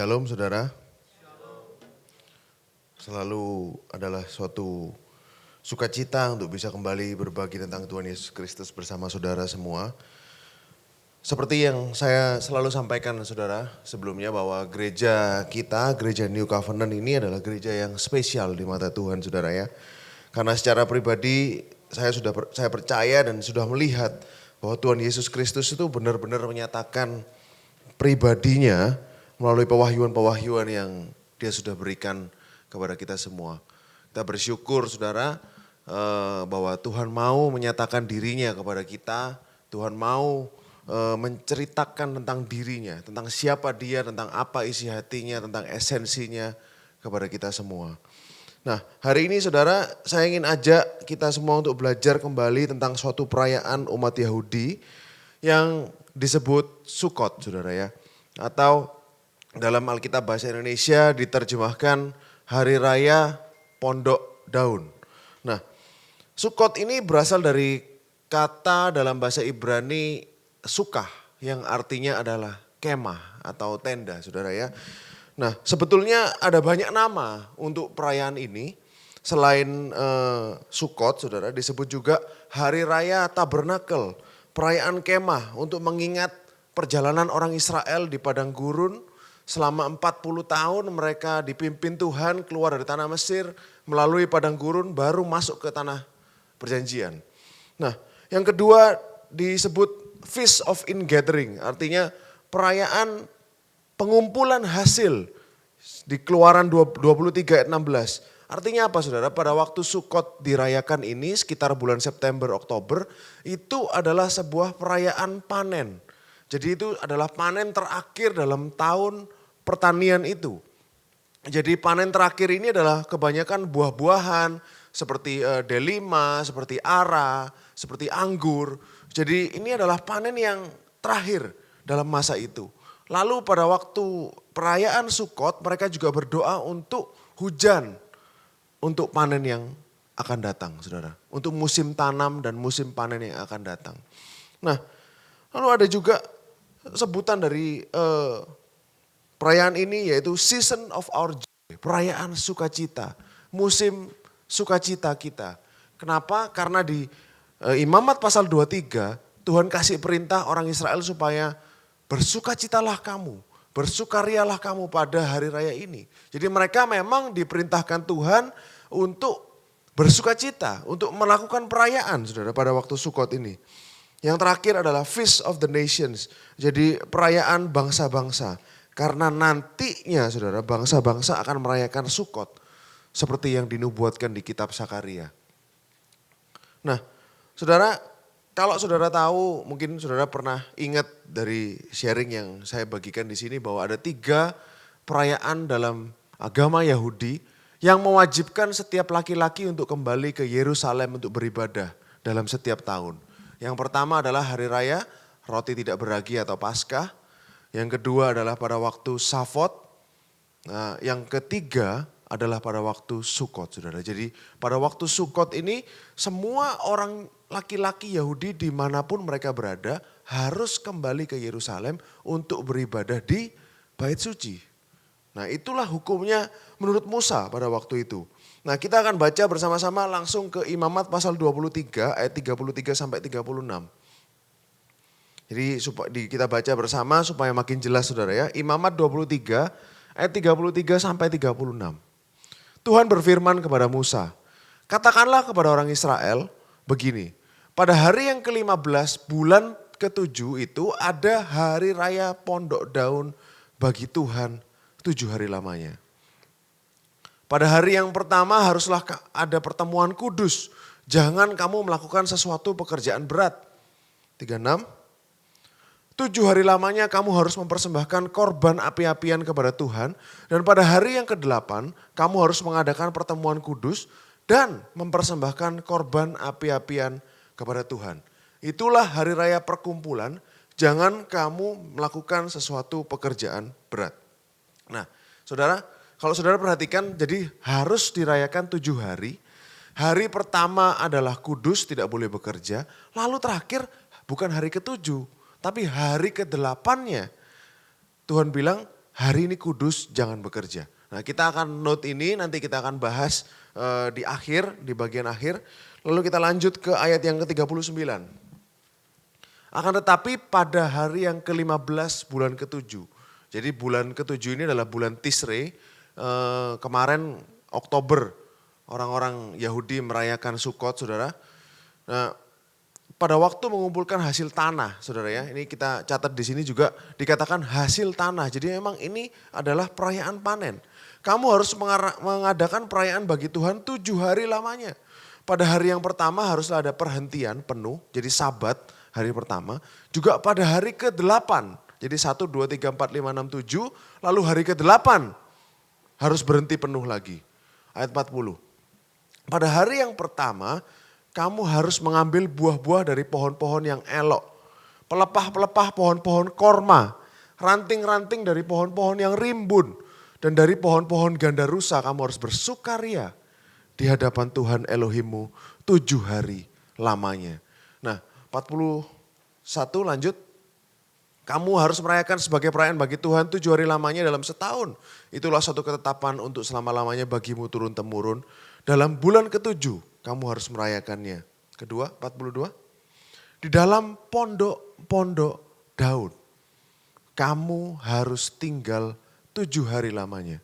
Shalom saudara. Selalu adalah suatu sukacita untuk bisa kembali berbagi tentang Tuhan Yesus Kristus bersama saudara semua. Seperti yang saya selalu sampaikan saudara sebelumnya bahwa gereja kita, gereja New Covenant ini adalah gereja yang spesial di mata Tuhan saudara ya. Karena secara pribadi saya percaya dan sudah melihat bahwa Tuhan Yesus Kristus itu benar-benar menyatakan pribadinya melalui pewahyuan-pewahyuan yang dia sudah berikan kepada kita semua. Kita bersyukur saudara bahwa Tuhan mau menyatakan dirinya kepada kita. Tuhan mau menceritakan tentang dirinya, tentang siapa dia, tentang apa isi hatinya, tentang esensinya kepada kita semua. Nah hari ini saudara saya ingin ajak kita semua untuk belajar kembali tentang suatu perayaan umat Yahudi yang disebut Sukkot saudara ya. Atau dalam Alkitab bahasa Indonesia diterjemahkan Hari Raya Pondok Daun. Nah, Sukkot ini berasal dari kata dalam bahasa Ibrani sukah yang artinya adalah kemah atau tenda, saudara ya. Nah, sebetulnya ada banyak nama untuk perayaan ini. Selain Sukkot, saudara, disebut juga Hari Raya Tabernakel, perayaan kemah untuk mengingat perjalanan orang Israel di padang gurun. Selama 40 tahun mereka dipimpin Tuhan keluar dari tanah Mesir melalui padang gurun baru masuk ke tanah perjanjian. Nah yang kedua disebut Feast of Ingathering, artinya perayaan pengumpulan hasil di Keluaran 23 ayat 16. Artinya apa saudara? Pada waktu Sukkot dirayakan ini sekitar bulan September Oktober itu adalah sebuah perayaan panen. Jadi itu adalah panen terakhir dalam tahun pertanian itu. Jadi panen terakhir ini adalah kebanyakan buah-buahan seperti delima, seperti ara, seperti anggur. Jadi ini adalah panen yang terakhir dalam masa itu. Lalu pada waktu perayaan Sukkot mereka juga berdoa untuk hujan untuk panen yang akan datang saudara. Untuk musim tanam dan musim panen yang akan datang. Nah lalu ada juga sebutan dari perayaan ini yaitu Season of Our Joy, perayaan sukacita, musim sukacita kita. Kenapa? Karena di Imamat pasal 23 Tuhan kasih perintah orang Israel supaya bersukacitalah kamu, bersukarialah kamu pada hari raya ini. Jadi mereka memang diperintahkan Tuhan untuk bersukacita, untuk melakukan perayaan saudara pada waktu Sukkot ini. Yang terakhir adalah Feast of the Nations, jadi perayaan bangsa-bangsa. Karena nantinya saudara bangsa-bangsa akan merayakan Sukkot seperti yang dinubuatkan di kitab Sakaria. Nah saudara kalau saudara tahu mungkin saudara pernah ingat dari sharing yang saya bagikan di sini bahwa ada 3 perayaan dalam agama Yahudi yang mewajibkan setiap laki-laki untuk kembali ke Yerusalem untuk beribadah dalam setiap tahun. Yang pertama adalah hari raya roti tidak beragi atau Paskah. Yang kedua adalah pada waktu Savot. Nah, yang ketiga adalah pada waktu Sukkot saudara. Jadi pada waktu Sukkot ini semua orang laki-laki Yahudi dimanapun mereka berada harus kembali ke Yerusalem untuk beribadah di Bait Suci. Nah itulah hukumnya menurut Musa pada waktu itu. Nah kita akan baca bersama-sama langsung ke Imamat pasal 23 ayat 33 sampai 36. Jadi kita baca bersama supaya makin jelas saudara ya. Imamat 23 ayat 33 sampai 36. Tuhan berfirman kepada Musa, katakanlah kepada orang Israel begini, pada hari yang ke-15 bulan ke-7 itu ada hari raya pondok daun bagi Tuhan 7 hari lamanya. Pada hari yang pertama haruslah ada pertemuan kudus, jangan kamu melakukan sesuatu pekerjaan berat. 36. 7 hari lamanya kamu harus mempersembahkan korban api-apian kepada Tuhan. Dan pada hari yang ke-8 kamu harus mengadakan pertemuan kudus dan mempersembahkan korban api-apian kepada Tuhan. Itulah hari raya perkumpulan, jangan kamu melakukan sesuatu pekerjaan berat. Nah saudara, kalau saudara perhatikan jadi harus dirayakan 7 hari. Hari pertama adalah kudus, tidak boleh bekerja. Lalu terakhir bukan hari ke-7. Tapi hari ke-8-nya Tuhan bilang hari ini kudus, jangan bekerja. Nah kita akan note ini, nanti kita akan bahas di akhir, di bagian akhir. Lalu kita lanjut ke ayat yang ke-39. Akan tetapi pada hari yang ke-15 bulan ke-7. Jadi bulan ke-7 ini adalah bulan Tisre. Kemarin Oktober orang-orang Yahudi merayakan Sukkot, saudara. Nah, pada waktu mengumpulkan hasil tanah, saudara ya. Ini kita catat di sini juga dikatakan hasil tanah. Jadi memang ini adalah perayaan panen. Kamu harus mengadakan perayaan bagi Tuhan 7 hari lamanya. Pada hari yang pertama haruslah ada perhentian penuh, jadi sabat hari pertama. Juga pada hari ke-8, jadi 1, 2, 3, 4, 5, 6, 7. Lalu hari ke-8 harus berhenti penuh lagi. Ayat 40. Pada hari yang pertama, kamu harus mengambil buah-buah dari pohon-pohon yang elok. Pelepah-pelepah pohon-pohon korma. Ranting-ranting dari pohon-pohon yang rimbun. Dan dari pohon-pohon gandarusa kamu harus bersukaria di hadapan Tuhan Elohimmu 7 hari lamanya. Nah 41 lanjut. Kamu harus merayakan sebagai perayaan bagi Tuhan 7 hari lamanya dalam setahun. Itulah suatu ketetapan untuk selama-lamanya bagimu turun-temurun. Dalam bulan ke-7 kamu harus merayakannya. Kedua, 42. Di dalam pondok-pondok Daud, kamu harus tinggal 7 hari lamanya.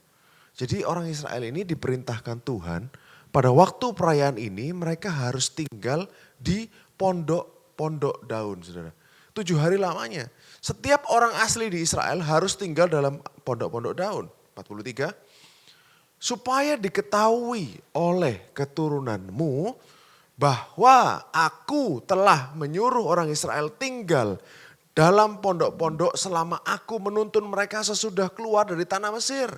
Jadi orang Israel ini diperintahkan Tuhan, pada waktu perayaan ini mereka harus tinggal di pondok-pondok Daud, saudara. 7 hari lamanya. Setiap orang asli di Israel harus tinggal dalam pondok-pondok Daud. 43. Supaya diketahui oleh keturunanmu bahwa aku telah menyuruh orang Israel tinggal dalam pondok-pondok selama aku menuntun mereka sesudah keluar dari tanah Mesir.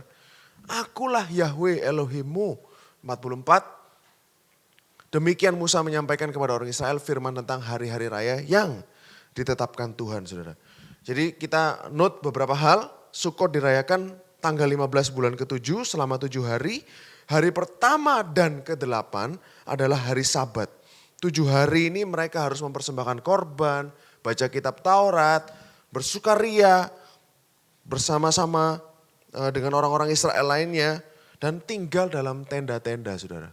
Akulah Yahweh Elohimmu. 44. Demikian Musa menyampaikan kepada orang Israel firman tentang hari-hari raya yang ditetapkan Tuhan, saudara. Jadi kita note beberapa hal. Sukkot dirayakan tanggal 15 bulan ke-7 selama 7 hari. Hari pertama dan ke-8 adalah hari Sabat. 7 hari ini mereka harus mempersembahkan korban, baca kitab Taurat, bersukaria bersama-sama dengan orang-orang Israel lainnya. Dan tinggal dalam tenda-tenda, saudara.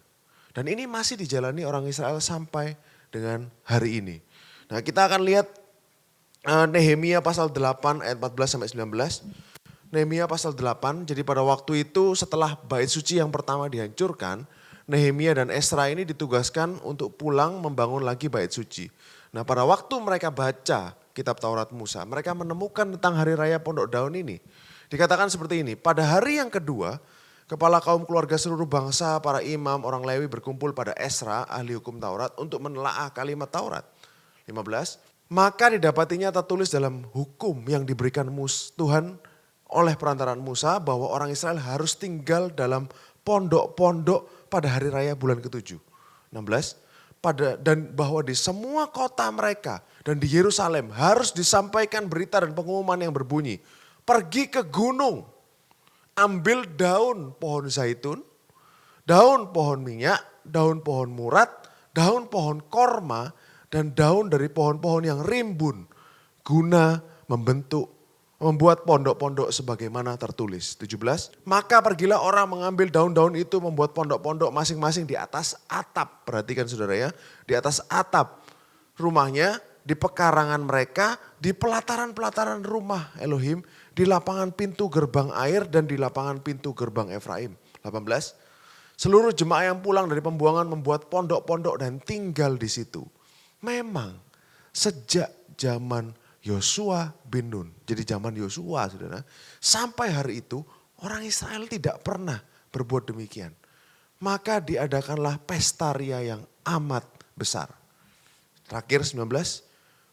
Dan ini masih dijalani orang Israel sampai dengan hari ini. Nah kita akan lihat Nehemia pasal 8 ayat 14 sampai 19. Nehemia pasal 8, jadi pada waktu itu setelah bait suci yang pertama dihancurkan, Nehemia dan Esra ini ditugaskan untuk pulang membangun lagi bait suci. Nah pada waktu mereka baca kitab Taurat Musa, mereka menemukan tentang hari raya Pondok Daun ini. Dikatakan seperti ini, pada hari yang kedua, kepala kaum keluarga seluruh bangsa, para imam, orang Lewi berkumpul pada Esra, ahli hukum Taurat, untuk menelaah kalimat Taurat. 15, maka didapatinya tertulis dalam hukum yang diberikan Tuhan oleh perantaraan Musa bahwa orang Israel harus tinggal dalam pondok-pondok pada hari raya bulan ke-7. 16, dan bahwa di semua kota mereka dan di Yerusalem harus disampaikan berita dan pengumuman yang berbunyi, pergi ke gunung, ambil daun pohon zaitun, daun pohon minyak, daun pohon murat, daun pohon korma, dan daun dari pohon-pohon yang rimbun, guna membuat pondok-pondok sebagaimana tertulis. 17, maka pergilah orang mengambil daun-daun itu membuat pondok-pondok masing-masing di atas atap. Perhatikan saudara ya, di atas atap rumahnya, di pekarangan mereka, di pelataran-pelataran rumah Elohim, di lapangan pintu gerbang air dan di lapangan pintu gerbang Efraim. 18, seluruh jemaah yang pulang dari pembuangan membuat pondok-pondok dan tinggal di situ. Memang sejak zaman Yosua bin Nun, jadi zaman Yosua saudara, sampai hari itu orang Israel tidak pernah berbuat demikian. Maka diadakanlah pesta ria yang amat besar. Terakhir 19,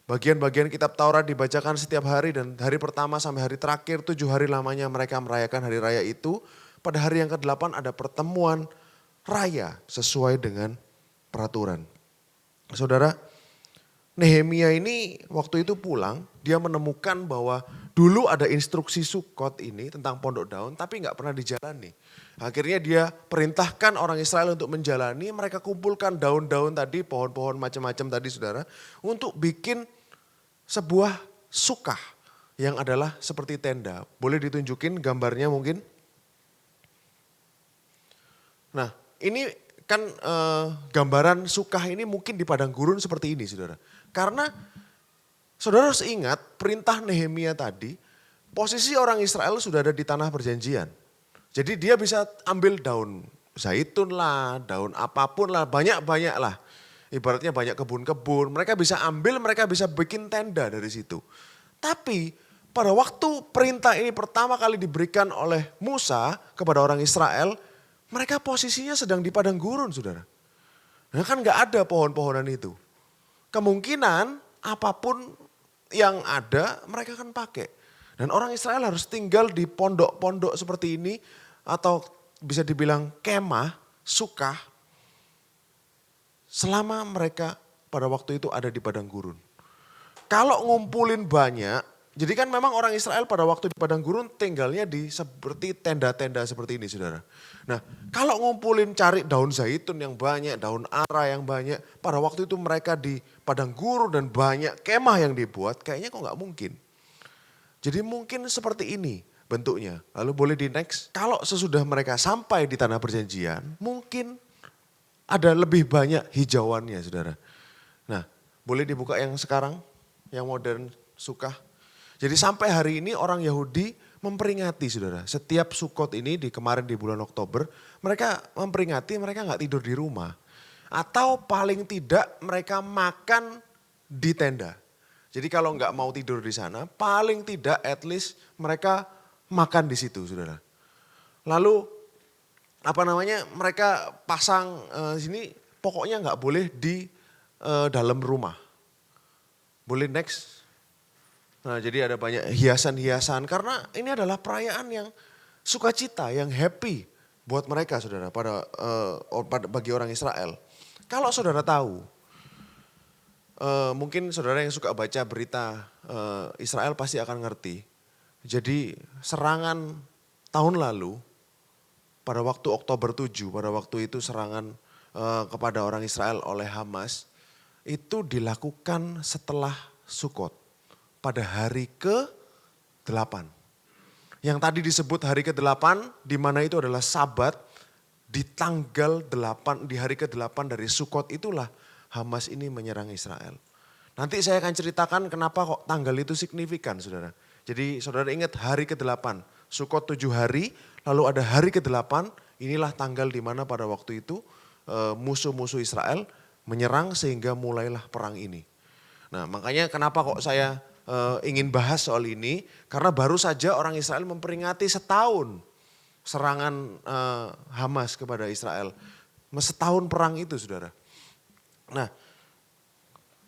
bagian-bagian kitab Taurat dibacakan setiap hari dan hari pertama sampai hari terakhir 7 hari lamanya mereka merayakan hari raya itu. Pada hari yang ke-8 ada pertemuan raya sesuai dengan peraturan. Saudara, Nehemia ini waktu itu pulang, dia menemukan bahwa dulu ada instruksi Sukkot ini tentang pondok daun tapi gak pernah dijalani. Akhirnya dia perintahkan orang Israel untuk menjalani, mereka kumpulkan daun-daun tadi, pohon-pohon macam-macam tadi saudara, untuk bikin sebuah sukah yang adalah seperti tenda. Boleh ditunjukin gambarnya mungkin? Nah, ini kan gambaran Sukah ini mungkin di padang gurun seperti ini, saudara. Karena saudara harus ingat perintah Nehemia tadi, posisi orang Israel sudah ada di tanah perjanjian. Jadi dia bisa ambil daun zaitun lah, daun apapun lah, banyak-banyak lah. Ibaratnya banyak kebun-kebun, mereka bisa ambil, mereka bisa bikin tenda dari situ. Tapi pada waktu perintah ini pertama kali diberikan oleh Musa kepada orang Israel, mereka posisinya sedang di padang gurun, saudara. Nah kan gak ada pohon-pohonan itu. Kemungkinan apapun yang ada mereka akan pakai. Dan orang Israel harus tinggal di pondok-pondok seperti ini atau bisa dibilang kemah, sukah, selama mereka pada waktu itu ada di padang gurun. Kalau ngumpulin banyak, jadi kan memang orang Israel pada waktu di padang gurun tinggalnya di seperti tenda-tenda seperti ini, saudara. Nah kalau ngumpulin cari daun zaitun yang banyak, daun ara yang banyak, pada waktu itu mereka di padang gurun dan banyak kemah yang dibuat, kayaknya kok gak mungkin. Jadi mungkin seperti ini bentuknya. Lalu boleh di next. Kalau sesudah mereka sampai di tanah perjanjian, mungkin ada lebih banyak hijauannya, saudara. Nah boleh dibuka yang sekarang, yang modern, Sukah. Jadi sampai hari ini orang Yahudi memperingati, saudara. Setiap Sukot ini kemarin di bulan Oktober, mereka memperingati, mereka gak tidur di rumah. Atau paling tidak mereka makan di tenda. Jadi kalau nggak mau tidur di sana, paling tidak at least mereka makan di situ, saudara. Lalu mereka pasang sini pokoknya nggak boleh di dalam rumah. Boleh next. Nah jadi ada banyak hiasan-hiasan karena ini adalah perayaan yang sukacita, yang happy buat mereka, saudara, bagi orang Israel. Kalau saudara tahu, mungkin saudara yang suka baca berita Israel pasti akan ngerti. Jadi serangan tahun lalu pada waktu Oktober 7, pada waktu itu serangan kepada orang Israel oleh Hamas itu dilakukan setelah Sukot pada hari ke-8. Yang tadi disebut hari ke-8 di mana itu adalah Sabat, di tanggal 8, di hari ke-8 dari Sukot itulah Hamas ini menyerang Israel. Nanti saya akan ceritakan kenapa kok tanggal itu signifikan, saudara. Jadi saudara ingat hari ke-8, Sukot 7 hari, lalu ada hari ke-8, inilah tanggal di mana pada waktu itu musuh-musuh Israel menyerang sehingga mulailah perang ini. Nah makanya kenapa kok saya ingin bahas soal ini, karena baru saja orang Israel memperingati setahun serangan Hamas kepada Israel. Setahun perang itu, saudara. Nah,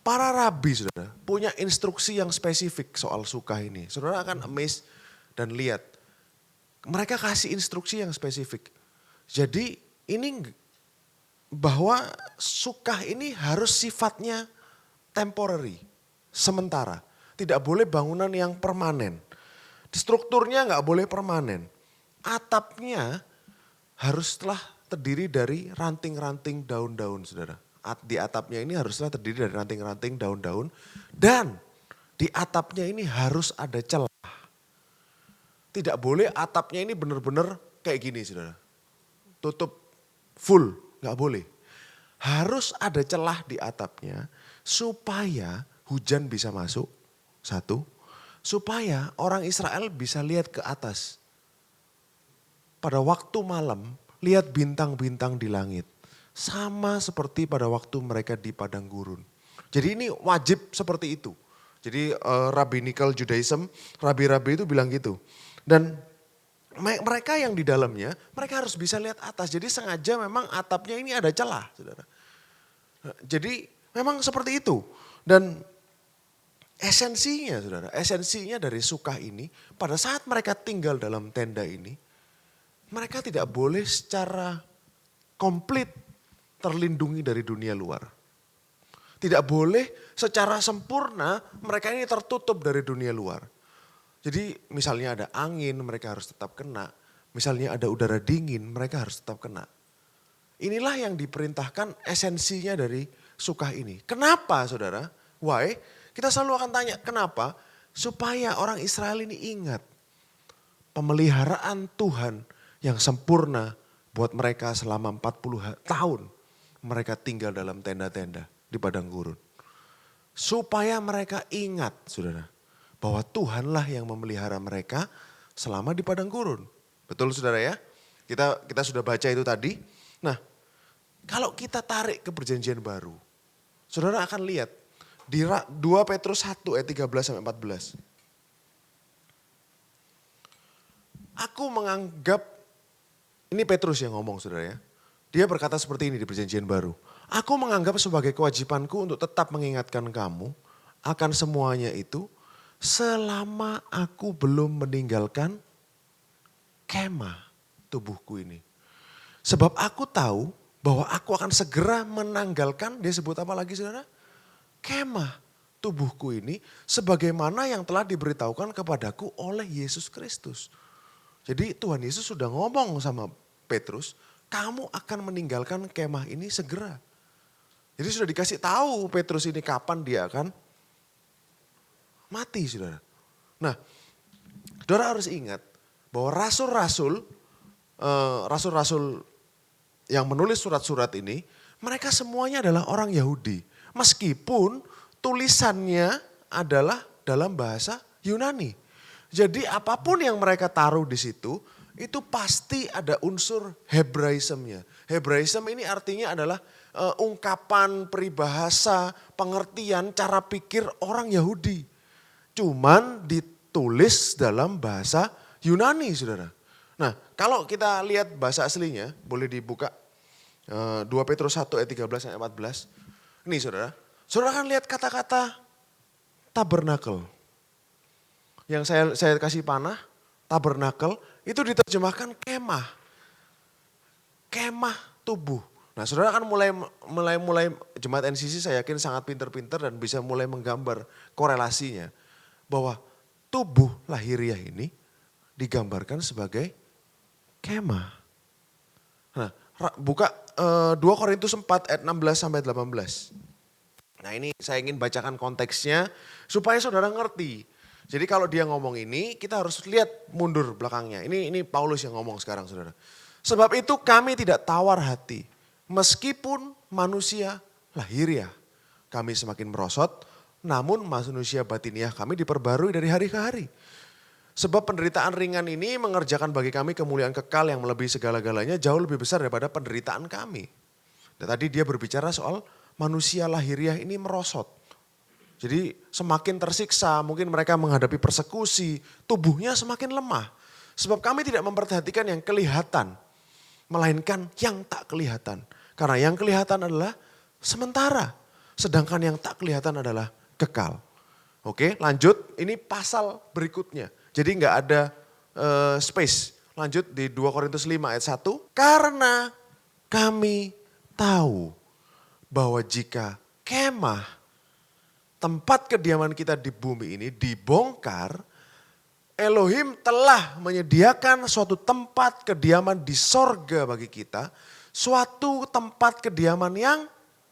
para rabi, saudara, punya instruksi yang spesifik soal Sukah ini. Saudara akan amazed dan lihat. Mereka kasih instruksi yang spesifik. Jadi ini bahwa Sukah ini harus sifatnya temporary, sementara. Tidak boleh bangunan yang permanen. Strukturnya nggak boleh permanen. Atapnya harus telah terdiri dari ranting-ranting daun-daun, saudara. Di atapnya ini haruslah terdiri dari ranting-ranting daun-daun. Dan di atapnya ini harus ada celah. Tidak boleh atapnya ini benar-benar kayak gini, saudara. Tutup full, gak boleh. Harus ada celah di atapnya supaya hujan bisa masuk, satu. Supaya orang Israel bisa lihat ke atas. Pada waktu malam, lihat bintang-bintang di langit. Sama seperti pada waktu mereka di padang gurun. Jadi ini wajib seperti itu. Jadi Rabbinical Judaism, rabi-rabi itu bilang gitu. Dan mereka yang di dalamnya, mereka harus bisa lihat atas. Jadi sengaja memang atapnya ini ada celah, saudara. Jadi memang seperti itu. Dan esensinya, saudara, esensinya dari Sukah ini, pada saat mereka tinggal dalam tenda ini, mereka tidak boleh secara komplit terlindungi dari dunia luar. Tidak boleh secara sempurna mereka ini tertutup dari dunia luar. Jadi misalnya ada angin mereka harus tetap kena. Misalnya ada udara dingin mereka harus tetap kena. Inilah yang diperintahkan esensinya dari Sukah ini. Kenapa, saudara? Why? Kita selalu akan tanya kenapa? Supaya orang Israel ini ingat pemeliharaan Tuhan yang sempurna buat mereka selama 40 tahun. Mereka tinggal dalam tenda-tenda di padang gurun. Supaya mereka ingat, saudara, bahwa Tuhanlah yang memelihara mereka selama di padang gurun. Betul saudara ya? Kita sudah baca itu tadi. Nah, kalau kita tarik ke perjanjian baru, saudara akan lihat di 2 Petrus 1 ayat 13-14. Aku menganggap, ini Petrus yang ngomong saudara ya. Dia berkata seperti ini di perjanjian baru. Aku menganggap sebagai kewajibanku untuk tetap mengingatkan kamu akan semuanya itu selama aku belum meninggalkan kemah tubuhku ini. Sebab aku tahu bahwa aku akan segera menanggalkan, dia sebut apa lagi saudara? Kemah tubuhku ini sebagaimana yang telah diberitahukan kepadaku oleh Yesus Kristus. Jadi Tuhan Yesus sudah ngomong sama Petrus, kamu akan meninggalkan kemah ini segera. Jadi sudah dikasih tahu Petrus ini kapan dia akan mati saudara. Nah, saudara harus ingat bahwa rasul-rasul yang menulis surat-surat ini, mereka semuanya adalah orang Yahudi. Meskipun tulisannya adalah dalam bahasa Yunani. Jadi apapun yang mereka taruh di situ, itu pasti ada unsur Hebraismnya. Hebraism ini artinya adalah ungkapan, peribahasa, pengertian, cara pikir orang Yahudi. Cuman ditulis dalam bahasa Yunani saudara. Nah kalau kita lihat bahasa aslinya, boleh dibuka 2 Petrus 1 ayat 13 ayat 14. Ini saudara, saudara kan lihat kata-kata tabernakel. Yang saya kasih panah, tabernakel, itu diterjemahkan kemah. Kemah tubuh. Nah saudara kan mulai jemaat NCC saya yakin sangat pinter-pinter dan bisa mulai menggambar korelasinya. Bahwa tubuh lahiriah ini digambarkan sebagai kemah. Nah buka 2 Korintus 4 ayat 16-18. Nah ini saya ingin bacakan konteksnya supaya saudara ngerti. Jadi kalau dia ngomong ini kita harus lihat mundur belakangnya. Ini Paulus yang ngomong sekarang saudara. Sebab itu kami tidak tawar hati. Meskipun manusia lahiriah kami semakin merosot, namun manusia batiniah kami diperbarui dari hari ke hari. Sebab penderitaan ringan ini mengerjakan bagi kami kemuliaan kekal yang melebihi segala-galanya jauh lebih besar daripada penderitaan kami. Dan tadi dia berbicara soal manusia lahiriah ini merosot. Jadi semakin tersiksa, mungkin mereka menghadapi persekusi, tubuhnya semakin lemah. Sebab kami tidak memperhatikan yang kelihatan, melainkan yang tak kelihatan. Karena yang kelihatan adalah sementara, sedangkan yang tak kelihatan adalah kekal. Oke lanjut, ini pasal berikutnya. Jadi nggak ada space. Lanjut di 2 Korintus 5 ayat 1. Karena kami tahu bahwa jika kemah tempat kediaman kita di bumi ini dibongkar, Elohim telah menyediakan suatu tempat kediaman di sorga bagi kita. Suatu tempat kediaman yang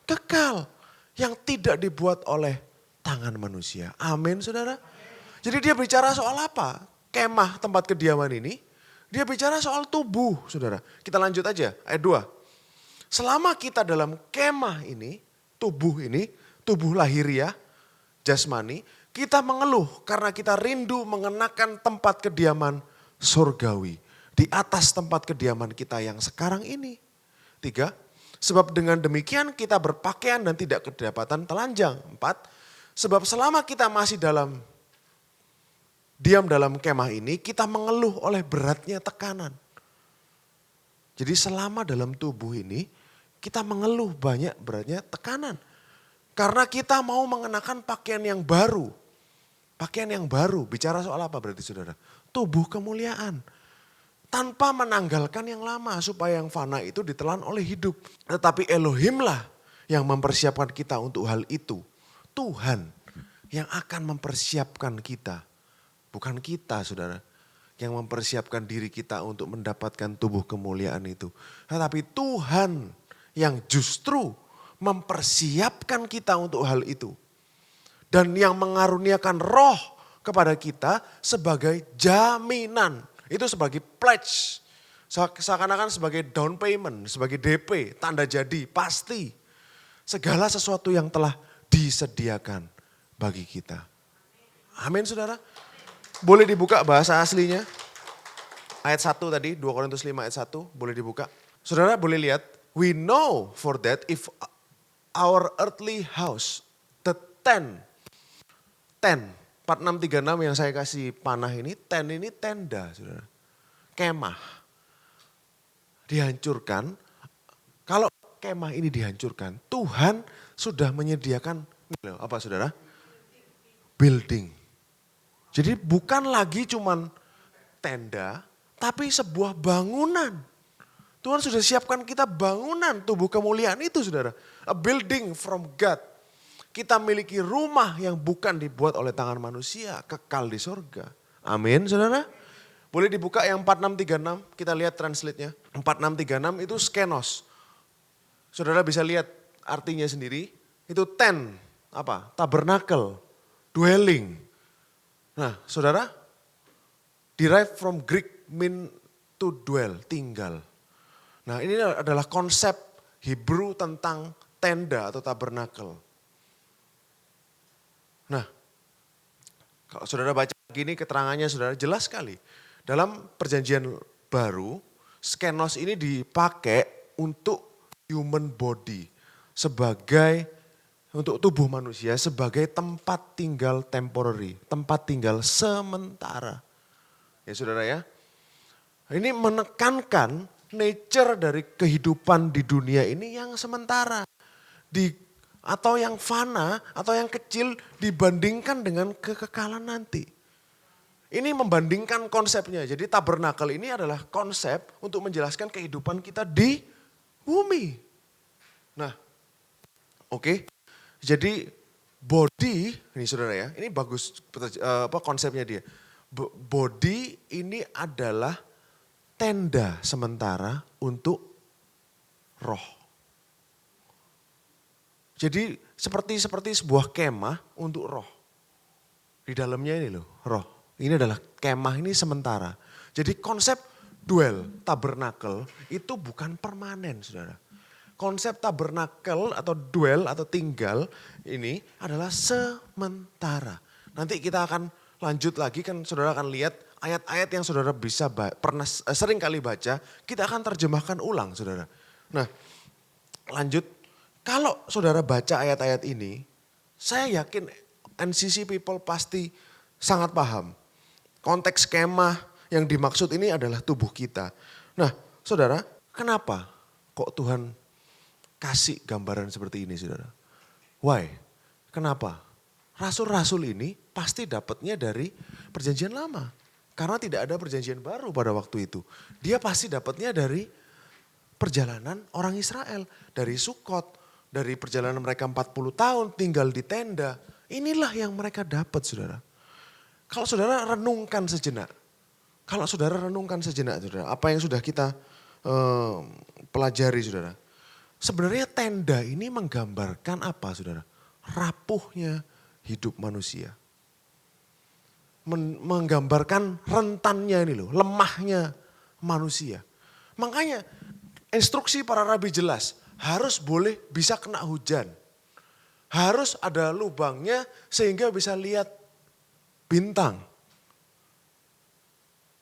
kekal. Yang tidak dibuat oleh tangan manusia. Amin saudara. Jadi dia bicara soal apa? Kemah tempat kediaman ini. Dia bicara soal tubuh saudara. Kita lanjut aja ayat 2. Selama kita dalam kemah ini, tubuh lahiriah, jasmani, kita mengeluh karena kita rindu mengenakan tempat kediaman surgawi. Di atas tempat kediaman kita yang sekarang ini. 3, sebab dengan demikian kita berpakaian dan tidak kedapatan telanjang. 4, sebab selama kita masih diam dalam kemah ini, kita mengeluh oleh beratnya tekanan. Jadi selama dalam tubuh ini, kita mengeluh banyak beratnya tekanan. Karena kita mau mengenakan pakaian yang baru. Pakaian yang baru, bicara soal apa berarti saudara? Tubuh kemuliaan. Tanpa menanggalkan yang lama supaya yang fana itu ditelan oleh hidup. Tetapi Elohimlah yang mempersiapkan kita untuk hal itu. Tuhan yang akan mempersiapkan kita. Bukan kita saudara. Yang mempersiapkan diri kita untuk mendapatkan tubuh kemuliaan itu. Tetapi Tuhan yang justru mempersiapkan kita untuk hal itu. Dan yang mengaruniakan roh kepada kita sebagai jaminan. Itu sebagai pledge. Seakan-akan sebagai down payment, sebagai DP, tanda jadi, pasti. Segala sesuatu yang telah disediakan bagi kita. Amin saudara. Boleh dibuka bahasa aslinya. Ayat 1 tadi, 2 Korintus 5 ayat 1, boleh dibuka. Saudara boleh lihat, we know for that if our earthly house, the tent, 4636 yang saya kasih panah ini, tent ini tenda saudara. Kemah. Dihancurkan, kalau kemah ini dihancurkan, Tuhan sudah menyediakan, apa saudara? Building. Jadi bukan lagi cuman tenda, tapi sebuah bangunan. Tuhan sudah siapkan kita bangunan tubuh kemuliaan itu saudara. A building from God. Kita miliki rumah yang bukan dibuat oleh tangan manusia, kekal di sorga. Amin saudara. Boleh dibuka yang 4636, kita lihat translate-nya. 4636 itu skenos. Saudara bisa lihat artinya sendiri. Itu tent, apa? Tabernacle, dwelling. Nah saudara, derived from Greek mean to dwell, tinggal. Nah ini adalah konsep Hebrew tentang tenda atau tabernacle. Nah kalau saudara baca gini keterangannya saudara jelas sekali. Dalam perjanjian baru, skenos ini dipakai untuk human body. Untuk tubuh manusia sebagai tempat tinggal temporary, tempat tinggal sementara. Ya saudara ya. Ini menekankan nature dari kehidupan di dunia ini yang sementara. Atau yang fana, atau yang kecil dibandingkan dengan kekekalan nanti. Ini membandingkan konsepnya. Jadi tabernakel ini adalah konsep untuk menjelaskan kehidupan kita di bumi. Nah, oke. Jadi body, ini saudara ya, ini bagus konsepnya dia. Body ini adalah tenda sementara untuk roh. Jadi seperti sebuah kemah untuk roh. Di dalamnya ini loh, roh. Ini adalah kemah ini sementara. Jadi konsep dwell, tabernacle itu bukan permanen saudara. Konsep tabernacle atau dwell atau tinggal ini adalah sementara. Nanti kita akan lanjut lagi kan saudara akan lihat ayat-ayat yang saudara bisa pernah sering kali baca, kita akan terjemahkan ulang saudara. Nah lanjut, kalau saudara baca ayat-ayat ini, saya yakin NCC people pasti sangat paham. Konteks kemah yang dimaksud ini adalah tubuh kita. Nah saudara, kenapa kok Tuhan kasih gambaran seperti ini saudara? Why? Kenapa? Rasul-rasul ini pasti dapatnya dari perjanjian lama. Karena tidak ada perjanjian baru pada waktu itu. Dia pasti dapatnya dari perjalanan orang Israel. Dari Sukot, dari perjalanan mereka 40 tahun tinggal di tenda. Inilah yang mereka dapat saudara. Kalau saudara renungkan sejenak. Saudara, apa yang sudah kita pelajari saudara. Sebenarnya tenda ini menggambarkan apa saudara? Rapuhnya hidup manusia. Menggambarkan rentannya ini loh, lemahnya manusia. Makanya instruksi para rabi jelas, harus boleh bisa kena hujan. Harus ada lubangnya sehingga bisa lihat bintang.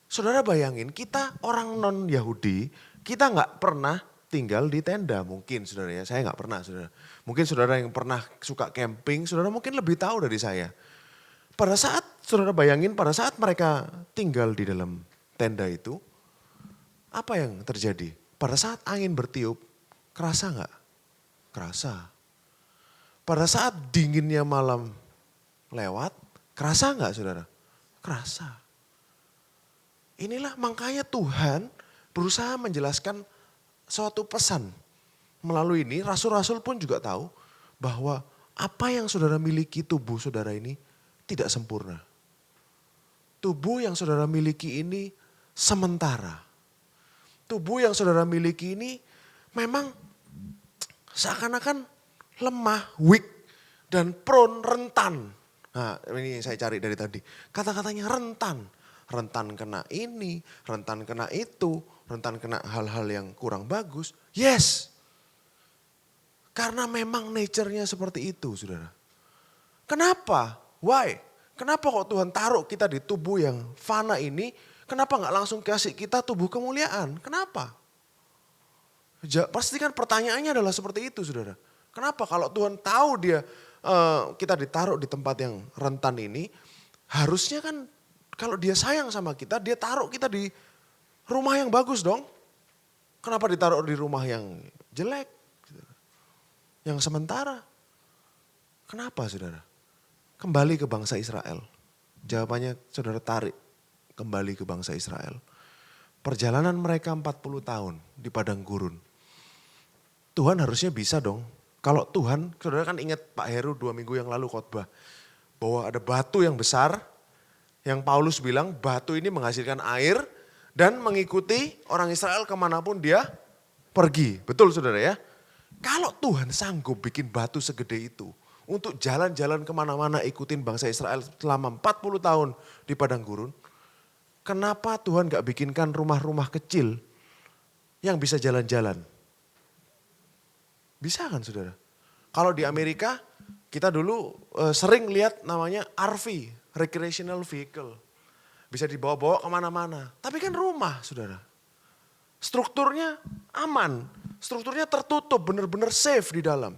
Saudara bayangin kita orang non-Yahudi, kita gak pernah tinggal di tenda mungkin saudara ya, saya gak pernah saudara. Mungkin saudara yang pernah suka camping, saudara mungkin lebih tahu dari saya. Pada saat, saudara bayangin pada saat mereka tinggal di dalam tenda itu, apa yang terjadi? Pada saat angin bertiup, kerasa gak? Kerasa. Pada saat dinginnya malam lewat, kerasa gak saudara? Kerasa. Inilah makanya Tuhan berusaha menjelaskan suatu pesan. Melalui ini rasul-rasul pun juga tahu bahwa apa yang saudara miliki tubuh saudara ini tidak sempurna. Tubuh yang saudara miliki ini sementara. Tubuh yang saudara miliki ini memang seakan-akan lemah, weak, dan prone, rentan Nah ini yang saya cari dari tadi. Kata-katanya rentan. Rentan kena ini, rentan kena itu, rentan kena hal-hal yang kurang bagus. Yes. Karena memang nature-nya seperti itu, saudara. Kenapa? Why? Kenapa kok Tuhan taruh kita di tubuh yang fana ini, kenapa nggak langsung kasih kita tubuh kemuliaan? Kenapa? Pasti kan pertanyaannya adalah seperti itu, saudara. Kenapa kalau Tuhan tahu kita ditaruh di tempat yang rentan ini, harusnya kan kalau dia sayang sama kita, dia taruh kita di rumah yang bagus dong. Kenapa ditaruh di rumah yang jelek? Yang sementara. Kenapa saudara? Kembali ke bangsa Israel. Jawabannya saudara tarik kembali ke bangsa Israel. Perjalanan mereka 40 tahun di padang gurun. Tuhan harusnya bisa dong. Kalau Tuhan, saudara kan ingat Pak Heru 2 minggu yang lalu khotbah. Bahwa ada batu yang besar. Yang Paulus bilang batu ini menghasilkan air dan mengikuti orang Israel kemanapun dia pergi. Betul saudara ya? Kalau Tuhan sanggup bikin batu segede itu untuk jalan-jalan kemana-mana ikutin bangsa Israel selama 40 tahun di padang gurun. Kenapa Tuhan gak bikinkan rumah-rumah kecil yang bisa jalan-jalan? Bisa kan saudara? Kalau di Amerika kita dulu sering lihat namanya RV. Recreational vehicle. Bisa dibawa-bawa kemana-mana. Tapi kan rumah saudara. Strukturnya aman. Strukturnya tertutup, benar-benar safe di dalam.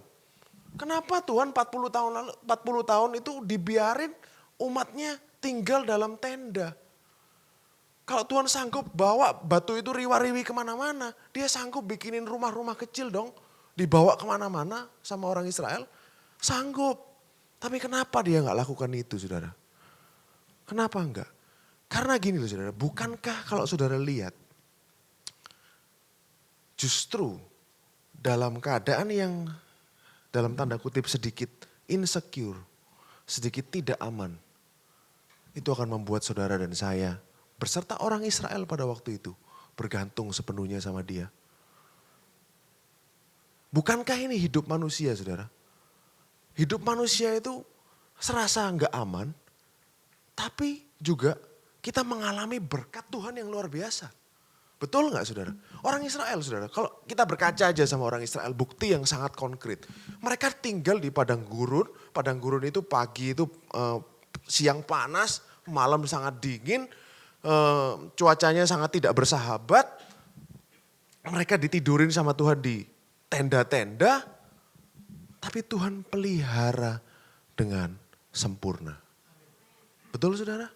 Kenapa Tuhan 40 tahun itu dibiarin umatnya tinggal dalam tenda. Kalau Tuhan sanggup bawa batu itu riwa-riwi kemana-mana. Dia sanggup bikinin rumah-rumah kecil dong. Dibawa kemana-mana sama orang Israel. Sanggup. Tapi kenapa dia gak lakukan itu saudara? Kenapa enggak? Karena gini loh saudara, bukankah kalau saudara lihat, justru dalam keadaan yang dalam tanda kutip sedikit insecure, sedikit tidak aman, itu akan membuat saudara dan saya, berserta orang Israel pada waktu itu, bergantung sepenuhnya sama dia. Bukankah ini hidup manusia saudara? Hidup manusia itu serasa enggak aman, tapi juga kita mengalami berkat Tuhan yang luar biasa. Betul gak saudara? Orang Israel saudara, kalau kita berkaca aja sama orang Israel, bukti yang sangat konkret. Mereka tinggal di padang gurun itu pagi itu siang panas, malam sangat dingin, cuacanya sangat tidak bersahabat. Mereka ditidurin sama Tuhan di tenda-tenda, tapi Tuhan pelihara dengan sempurna. Betul saudara?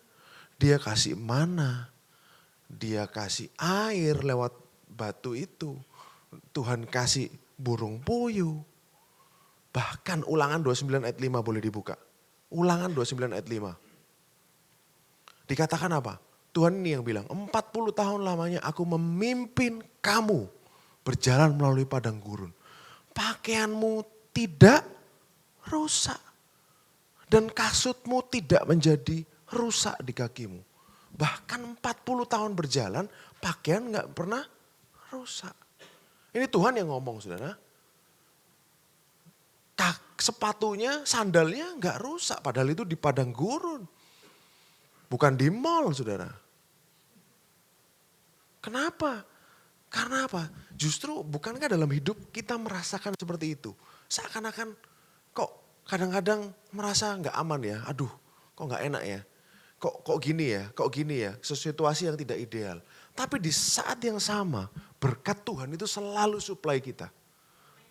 Dia kasih mana, dia kasih air lewat batu itu. Tuhan kasih burung puyuh. Bahkan Ulangan 29 ayat 5 boleh dibuka. Ulangan 29 ayat 5. Dikatakan apa? Tuhan ini yang bilang, 40 tahun lamanya aku memimpin kamu berjalan melalui padang gurun. Pakaianmu tidak rusak. Dan kasutmu tidak menjadi rusak di kakimu. Bahkan 40 tahun berjalan, pakaian gak pernah rusak. Ini Tuhan yang ngomong saudara. Sepatunya, sandalnya gak rusak. Padahal itu di padang gurun. Bukan di mall saudara. Kenapa? Karena apa? Justru bukankah dalam hidup kita merasakan seperti itu. Seakan-akan kok kadang-kadang merasa gak aman ya. Aduh kok gak enak ya. Kok gini ya. Situasi yang tidak ideal. Tapi di saat yang sama berkat Tuhan itu selalu supply kita.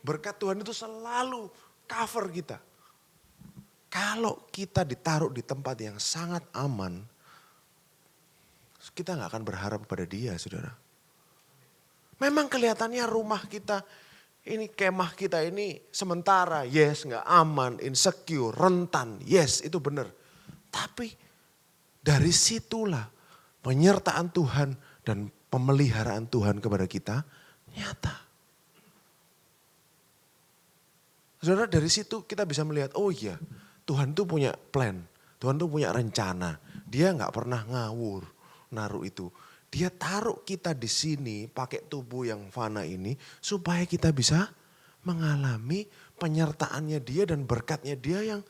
Berkat Tuhan itu selalu cover kita. Kalau kita ditaruh di tempat yang sangat aman, kita gak akan berharap pada dia saudara. Memang kelihatannya rumah kita, ini kemah kita ini sementara, yes gak aman, insecure, rentan, yes itu benar. Tapi dari situlah penyertaan Tuhan dan pemeliharaan Tuhan kepada kita nyata. Saudara dari situ kita bisa melihat, oh iya Tuhan tuh punya plan, Tuhan tuh punya rencana. Dia gak pernah ngawur naruh itu. Dia taruh kita di sini pakai tubuh yang fana ini supaya kita bisa mengalami penyertaannya dia dan berkatnya dia yang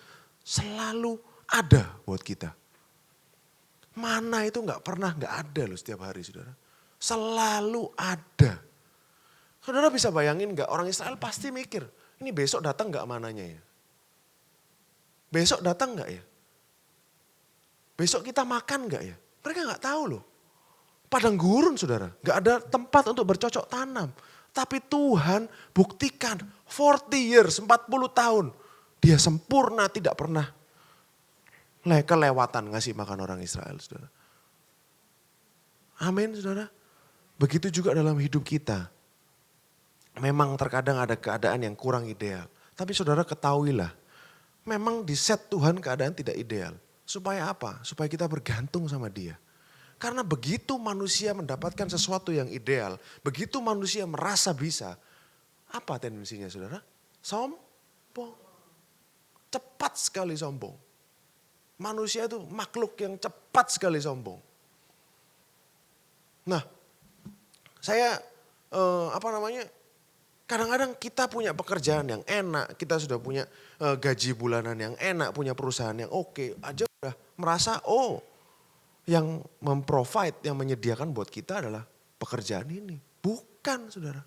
selalu ada buat kita. Mana itu nggak pernah nggak ada loh setiap hari saudara. Selalu ada. Saudara bisa bayangin nggak orang Israel pasti mikir, ini besok datang nggak mananya ya? Besok datang nggak ya? Besok kita makan nggak ya? Mereka nggak tahu loh. Padang gurun saudara, nggak ada tempat untuk bercocok tanam. Tapi Tuhan buktikan 40 years, 40 tahun. Dia sempurna tidak pernah kelewatan ngasih makan orang Israel saudara. Amin saudara. Begitu juga dalam hidup kita. Memang terkadang ada keadaan yang kurang ideal. Tapi saudara ketahuilah, memang di set Tuhan keadaan tidak ideal. Supaya apa? Supaya kita bergantung sama dia. Karena begitu manusia mendapatkan sesuatu yang ideal, begitu manusia merasa bisa, apa tendensinya saudara? Sombong. Cepat sekali sombong. Manusia itu makhluk yang cepat sekali sombong. Nah, saya kadang-kadang kita punya pekerjaan yang enak, kita sudah punya gaji bulanan yang enak, punya perusahaan yang oke, aja udah merasa yang memprovide, yang menyediakan buat kita adalah pekerjaan ini. Bukan saudara.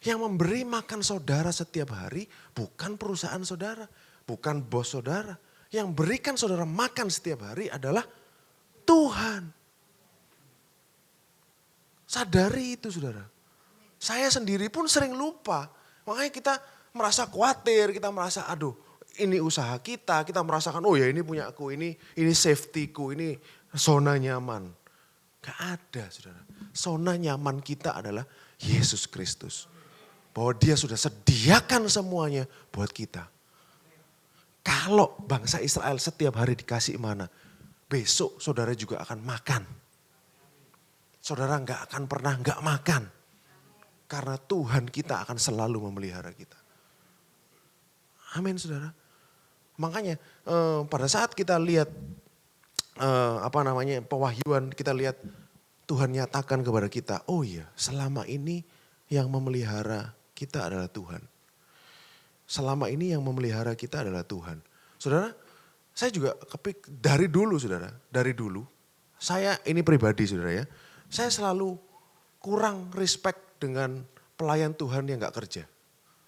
Yang memberi makan saudara setiap hari bukan perusahaan saudara, bukan bos saudara. Yang berikan saudara makan setiap hari adalah Tuhan. Sadari itu saudara. Saya sendiri pun sering lupa. Makanya kita merasa khawatir, kita merasa aduh ini usaha kita merasakan oh ya ini punya aku, ini safety-ku, ini zona nyaman. Gak ada saudara. Zona nyaman kita adalah Yesus Kristus. Bahwa dia sudah sediakan semuanya buat kita. Kalau bangsa Israel setiap hari dikasih mana, besok saudara juga akan makan. Saudara gak akan pernah gak makan. Karena Tuhan kita akan selalu memelihara kita. Amin saudara. Makanya pada saat kita lihat pewahyuan, kita lihat Tuhan nyatakan kepada kita, oh iya selama ini yang memelihara kita adalah Tuhan. Selama ini yang memelihara kita adalah Tuhan. Saudara, saya juga dari dulu saudara, saya ini pribadi saudara ya, saya selalu kurang respect dengan pelayan Tuhan yang gak kerja.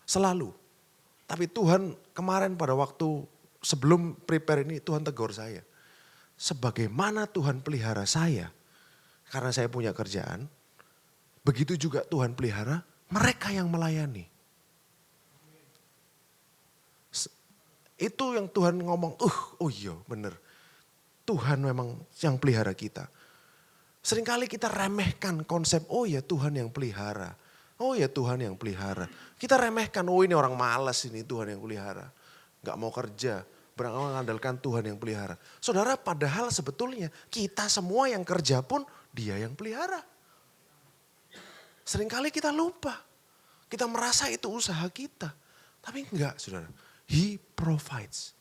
Selalu. Tapi Tuhan kemarin pada waktu sebelum prepare ini Tuhan tegur saya. Sebagaimana Tuhan pelihara saya, karena saya punya kerjaan, begitu juga Tuhan pelihara mereka yang melayani. Itu yang Tuhan ngomong, oh iya bener. Tuhan memang yang pelihara kita. Seringkali kita remehkan konsep, oh ya Tuhan yang pelihara. Oh ya Tuhan yang pelihara. Kita remehkan, oh ini orang malas ini Tuhan yang pelihara. Gak mau kerja, mengandalkan Tuhan yang pelihara. Saudara padahal sebetulnya kita semua yang kerja pun dia yang pelihara. Seringkali kita lupa. Kita merasa itu usaha kita. Tapi enggak saudara. He provides.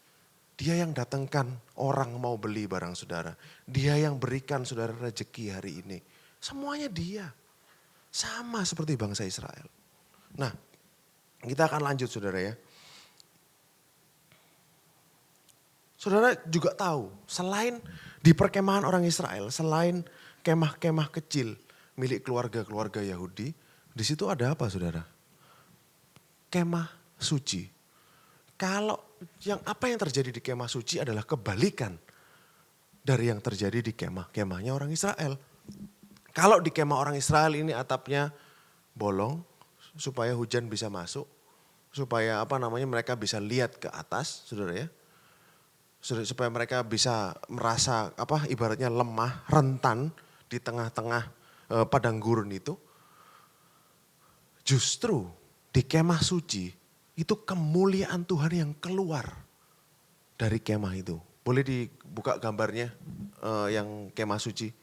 Dia yang datangkan orang mau beli barang saudara. Dia yang berikan saudara rezeki hari ini. Semuanya dia. Sama seperti bangsa Israel. Nah, kita akan lanjut saudara ya. Saudara juga tahu, selain di perkemahan orang Israel, selain kemah-kemah kecil milik keluarga-keluarga Yahudi, di situ ada apa saudara? Kemah suci. Apa yang terjadi di kemah suci adalah kebalikan dari yang terjadi di kemahnya orang Israel. Kalau di kemah orang Israel ini atapnya bolong supaya hujan bisa masuk, supaya mereka bisa lihat ke atas, saudara ya. Supaya mereka bisa merasa ibaratnya lemah, rentan di tengah-tengah padang gurun itu. Justru di kemah suci itu kemuliaan Tuhan yang keluar dari kemah itu. Boleh dibuka gambarnya yang kemah suci.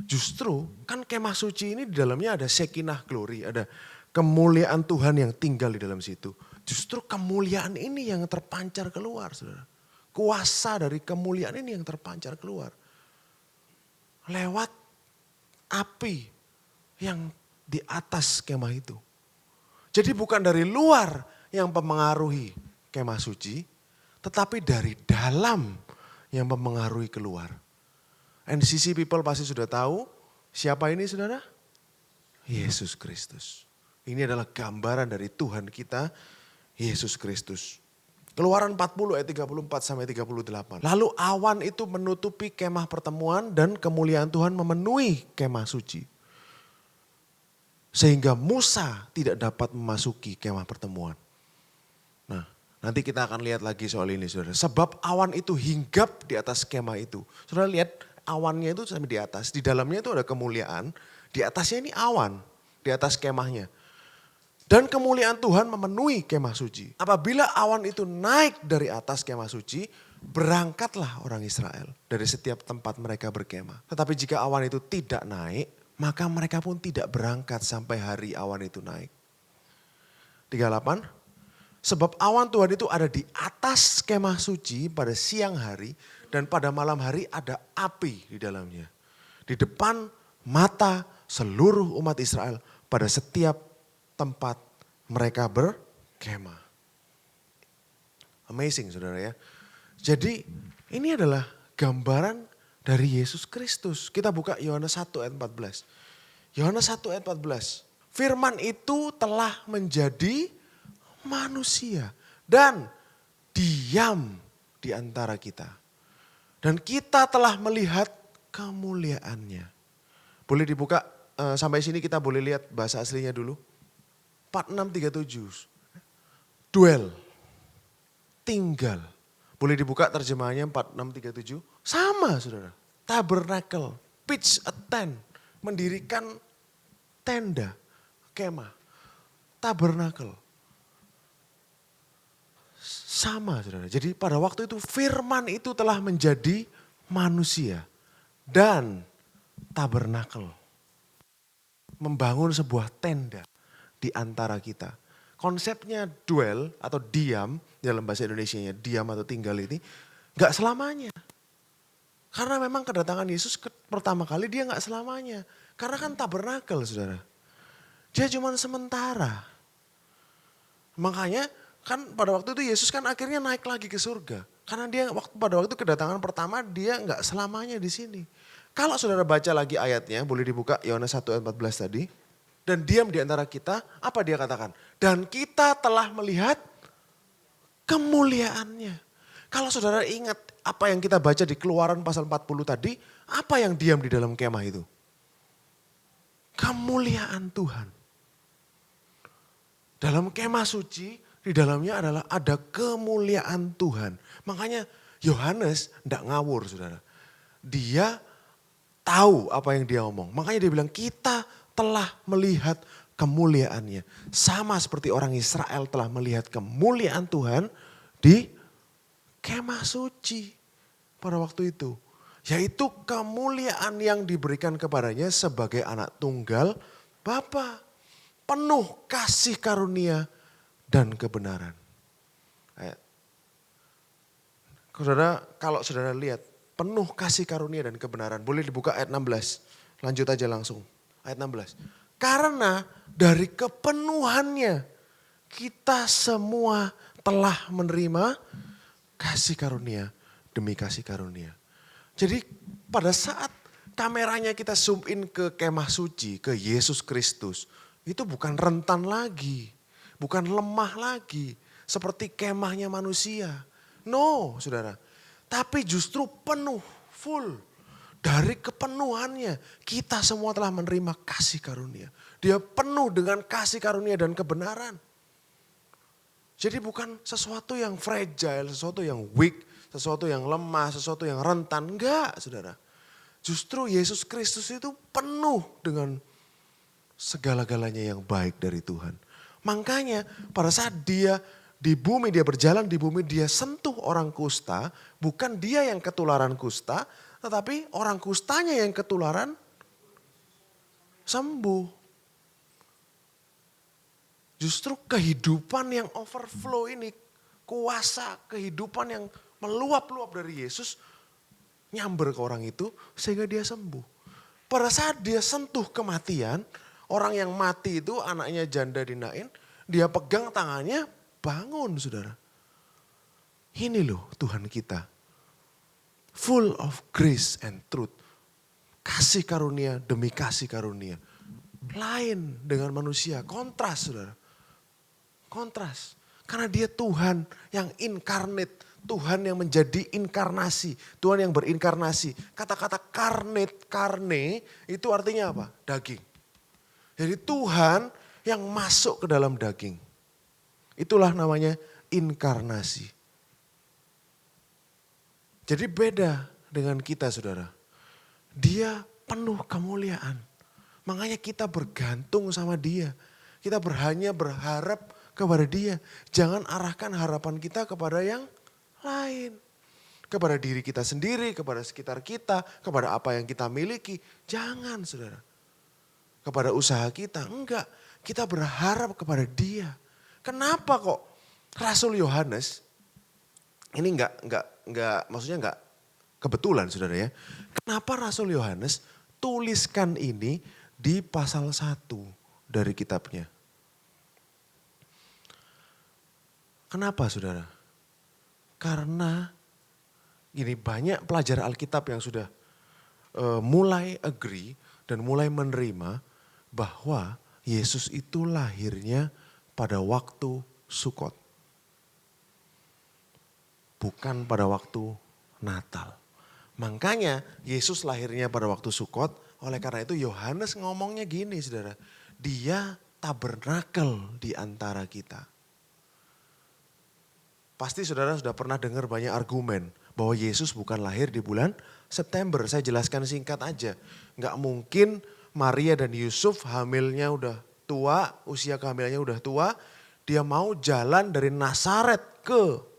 Justru kan kemah suci ini di dalamnya ada Shekinah glory, ada kemuliaan Tuhan yang tinggal di dalam situ. Justru kemuliaan ini yang terpancar keluar saudara. Kuasa dari kemuliaan ini yang terpancar keluar. Lewat api yang di atas kemah itu. Jadi bukan dari luar yang mempengaruhi kemah suci, tetapi dari dalam yang mempengaruhi keluar. NCC people pasti sudah tahu siapa ini saudara? Yesus Kristus. Ini adalah gambaran dari Tuhan kita, Yesus Kristus. Keluaran 40 ayat 34 sampai 38. Lalu awan itu menutupi kemah pertemuan dan kemuliaan Tuhan memenuhi kemah suci. Sehingga Musa tidak dapat memasuki kemah pertemuan. Nah, nanti kita akan lihat lagi soal ini saudara. Sebab awan itu hinggap di atas kemah itu. Saudara lihat awannya itu sampai di atas. Di dalamnya itu ada kemuliaan. Di atasnya ini awan. Di atas kemahnya. Dan kemuliaan Tuhan memenuhi kemah suci. Apabila awan itu naik dari atas kemah suci, berangkatlah orang Israel dari setiap tempat mereka berkemah. Tetapi jika awan itu tidak naik, maka mereka pun tidak berangkat sampai hari awan itu naik. 38. Sebab awan Tuhan itu ada di atas kemah suci pada siang hari dan pada malam hari ada api di dalamnya. Di depan mata seluruh umat Israel pada setiap tempat mereka berkemah. Amazing saudara ya. Jadi ini adalah gambaran dari Yesus Kristus. Kita buka Yohanes 1 ayat 14. Yohanes 1 ayat 14. Firman itu telah menjadi manusia dan diam di antara kita. Dan kita telah melihat kemuliaannya. Boleh dibuka sampai sini kita boleh lihat bahasa aslinya dulu. 4637. Dwell. Tinggal. Boleh dibuka terjemahannya 4637. Sama saudara. Tabernacle. Pitch a tent. Mendirikan tenda. Kemah. Tabernacle. Sama saudara. Jadi pada waktu itu firman itu telah menjadi manusia. Dan tabernacle. Membangun sebuah tenda di antara kita. Konsepnya dwell atau diam, dalam bahasa Indonesianya diam atau tinggal ini gak selamanya. Karena memang kedatangan Yesus pertama kali dia gak selamanya. Karena kan tabernakel saudara. Dia cuma sementara. Makanya kan pada waktu itu Yesus kan akhirnya naik lagi ke surga. Karena dia pada waktu kedatangan pertama dia gak selamanya di sini. Kalau saudara baca lagi ayatnya, boleh dibuka Yohanes 1 ayat 14 tadi. Dan diam di antara kita, apa dia katakan? Dan kita telah melihat kemuliaannya. Kalau saudara ingat apa yang kita baca di Keluaran pasal 40 tadi, apa yang diam di dalam kemah itu? Kemuliaan Tuhan. Dalam kemah suci, di dalamnya adalah ada kemuliaan Tuhan. Makanya Yohanes tidak ngawur saudara. Dia tahu apa yang dia omong. Makanya dia bilang kita telah melihat kemuliaannya. Sama seperti orang Israel telah melihat kemuliaan Tuhan di kemah suci pada waktu itu. Yaitu kemuliaan yang diberikan kepadanya sebagai anak tunggal Bapa. Penuh kasih karunia dan kebenaran. Saudara, kalau saudara lihat penuh kasih karunia dan kebenaran. Boleh dibuka ayat 16. Lanjut aja langsung. Ayat 16. Karena dari kepenuhannya kita semua telah menerima kasih karunia demi kasih karunia. Jadi pada saat kameranya kita zoom in ke kemah suci, ke Yesus Kristus. Itu bukan rentan lagi, bukan lemah lagi seperti kemahnya manusia. No saudara, tapi justru penuh, full. Dari kepenuhannya kita semua telah menerima kasih karunia. Dia penuh dengan kasih karunia dan kebenaran. Jadi bukan sesuatu yang fragile, sesuatu yang weak, sesuatu yang lemah, sesuatu yang rentan. Enggak saudara. Justru Yesus Kristus itu penuh dengan segala-galanya yang baik dari Tuhan. Makanya pada saat dia di bumi, dia berjalan di bumi, dia sentuh orang kusta. Bukan dia yang ketularan kusta, tetapi orang kustanya yang ketularan sembuh. Justru kehidupan yang overflow ini, kuasa kehidupan yang meluap-luap dari Yesus, nyamber ke orang itu sehingga dia sembuh. Pada saat dia sentuh kematian, orang yang mati itu anaknya janda di Nain, dia pegang tangannya, bangun saudara. Ini loh Tuhan kita. Full of grace and truth. Kasih karunia demi kasih karunia. Lain dengan manusia. Kontras saudara. Kontras. Karena dia Tuhan yang incarnate. Tuhan yang menjadi inkarnasi. Tuhan yang berinkarnasi. Kata-kata karne itu artinya apa? Daging. Jadi Tuhan yang masuk ke dalam daging. Itulah namanya inkarnasi. Jadi beda dengan kita saudara. Dia penuh kemuliaan. Makanya kita bergantung sama dia. Kita hanya berharap kepada dia. Jangan arahkan harapan kita kepada yang lain. Kepada diri kita sendiri, kepada sekitar kita, kepada apa yang kita miliki. Jangan saudara. Kepada usaha kita, enggak. Kita berharap kepada dia. Kenapa kok Rasul Yohanes, ini maksudnya enggak kebetulan saudara ya. Kenapa Rasul Yohanes tuliskan ini di pasal 1 dari kitabnya? Kenapa saudara? Karena gini, banyak pelajar Alkitab yang sudah mulai agree dan mulai menerima bahwa Yesus itu lahirnya pada waktu Sukot. Bukan pada waktu Natal. Makanya Yesus lahirnya pada waktu Sukot, oleh karena itu Yohanes ngomongnya gini saudara. Dia tabernakel di antara kita. Pasti saudara sudah pernah dengar banyak argumen bahwa Yesus bukan lahir di bulan September. Saya jelaskan singkat aja. Nggak mungkin Maria dan Yusuf hamilnya udah tua, usia kehamilannya udah tua. Dia mau jalan dari Nazaret ke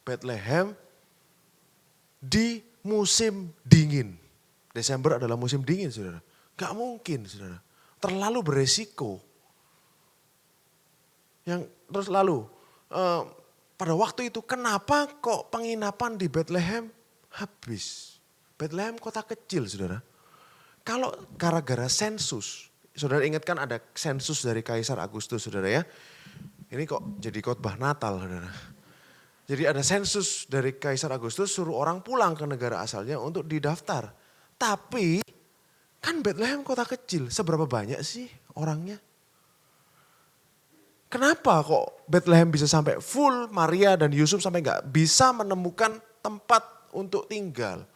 Bethlehem di musim dingin. Desember adalah musim dingin saudara. Nggak mungkin saudara. Terlalu beresiko. Terus lalu pada waktu itu kenapa kok penginapan di Bethlehem habis? Bethlehem kota kecil saudara. Kalau gara-gara sensus, saudara ingat kan ada sensus dari Kaisar Agustus saudara ya. Ini kok jadi khotbah Natal saudara. Jadi ada sensus dari Kaisar Agustus suruh orang pulang ke negara asalnya untuk didaftar. Tapi kan Bethlehem kota kecil, seberapa banyak sih orangnya? Kenapa kok Bethlehem bisa sampai full, Maria dan Yusuf sampai gak bisa menemukan tempat untuk tinggal?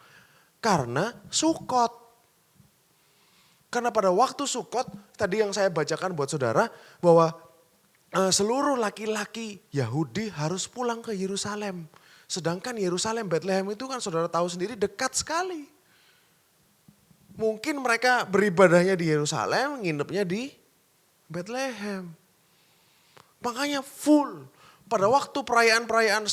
Karena Sukot. Karena pada waktu Sukot, tadi yang saya bacakan buat saudara, bahwa seluruh laki-laki Yahudi harus pulang ke Yerusalem. Sedangkan Yerusalem, Bethlehem itu kan saudara tahu sendiri dekat sekali. Mungkin mereka beribadahnya di Yerusalem, nginepnya di Bethlehem. Makanya full. Pada waktu perayaan-perayaan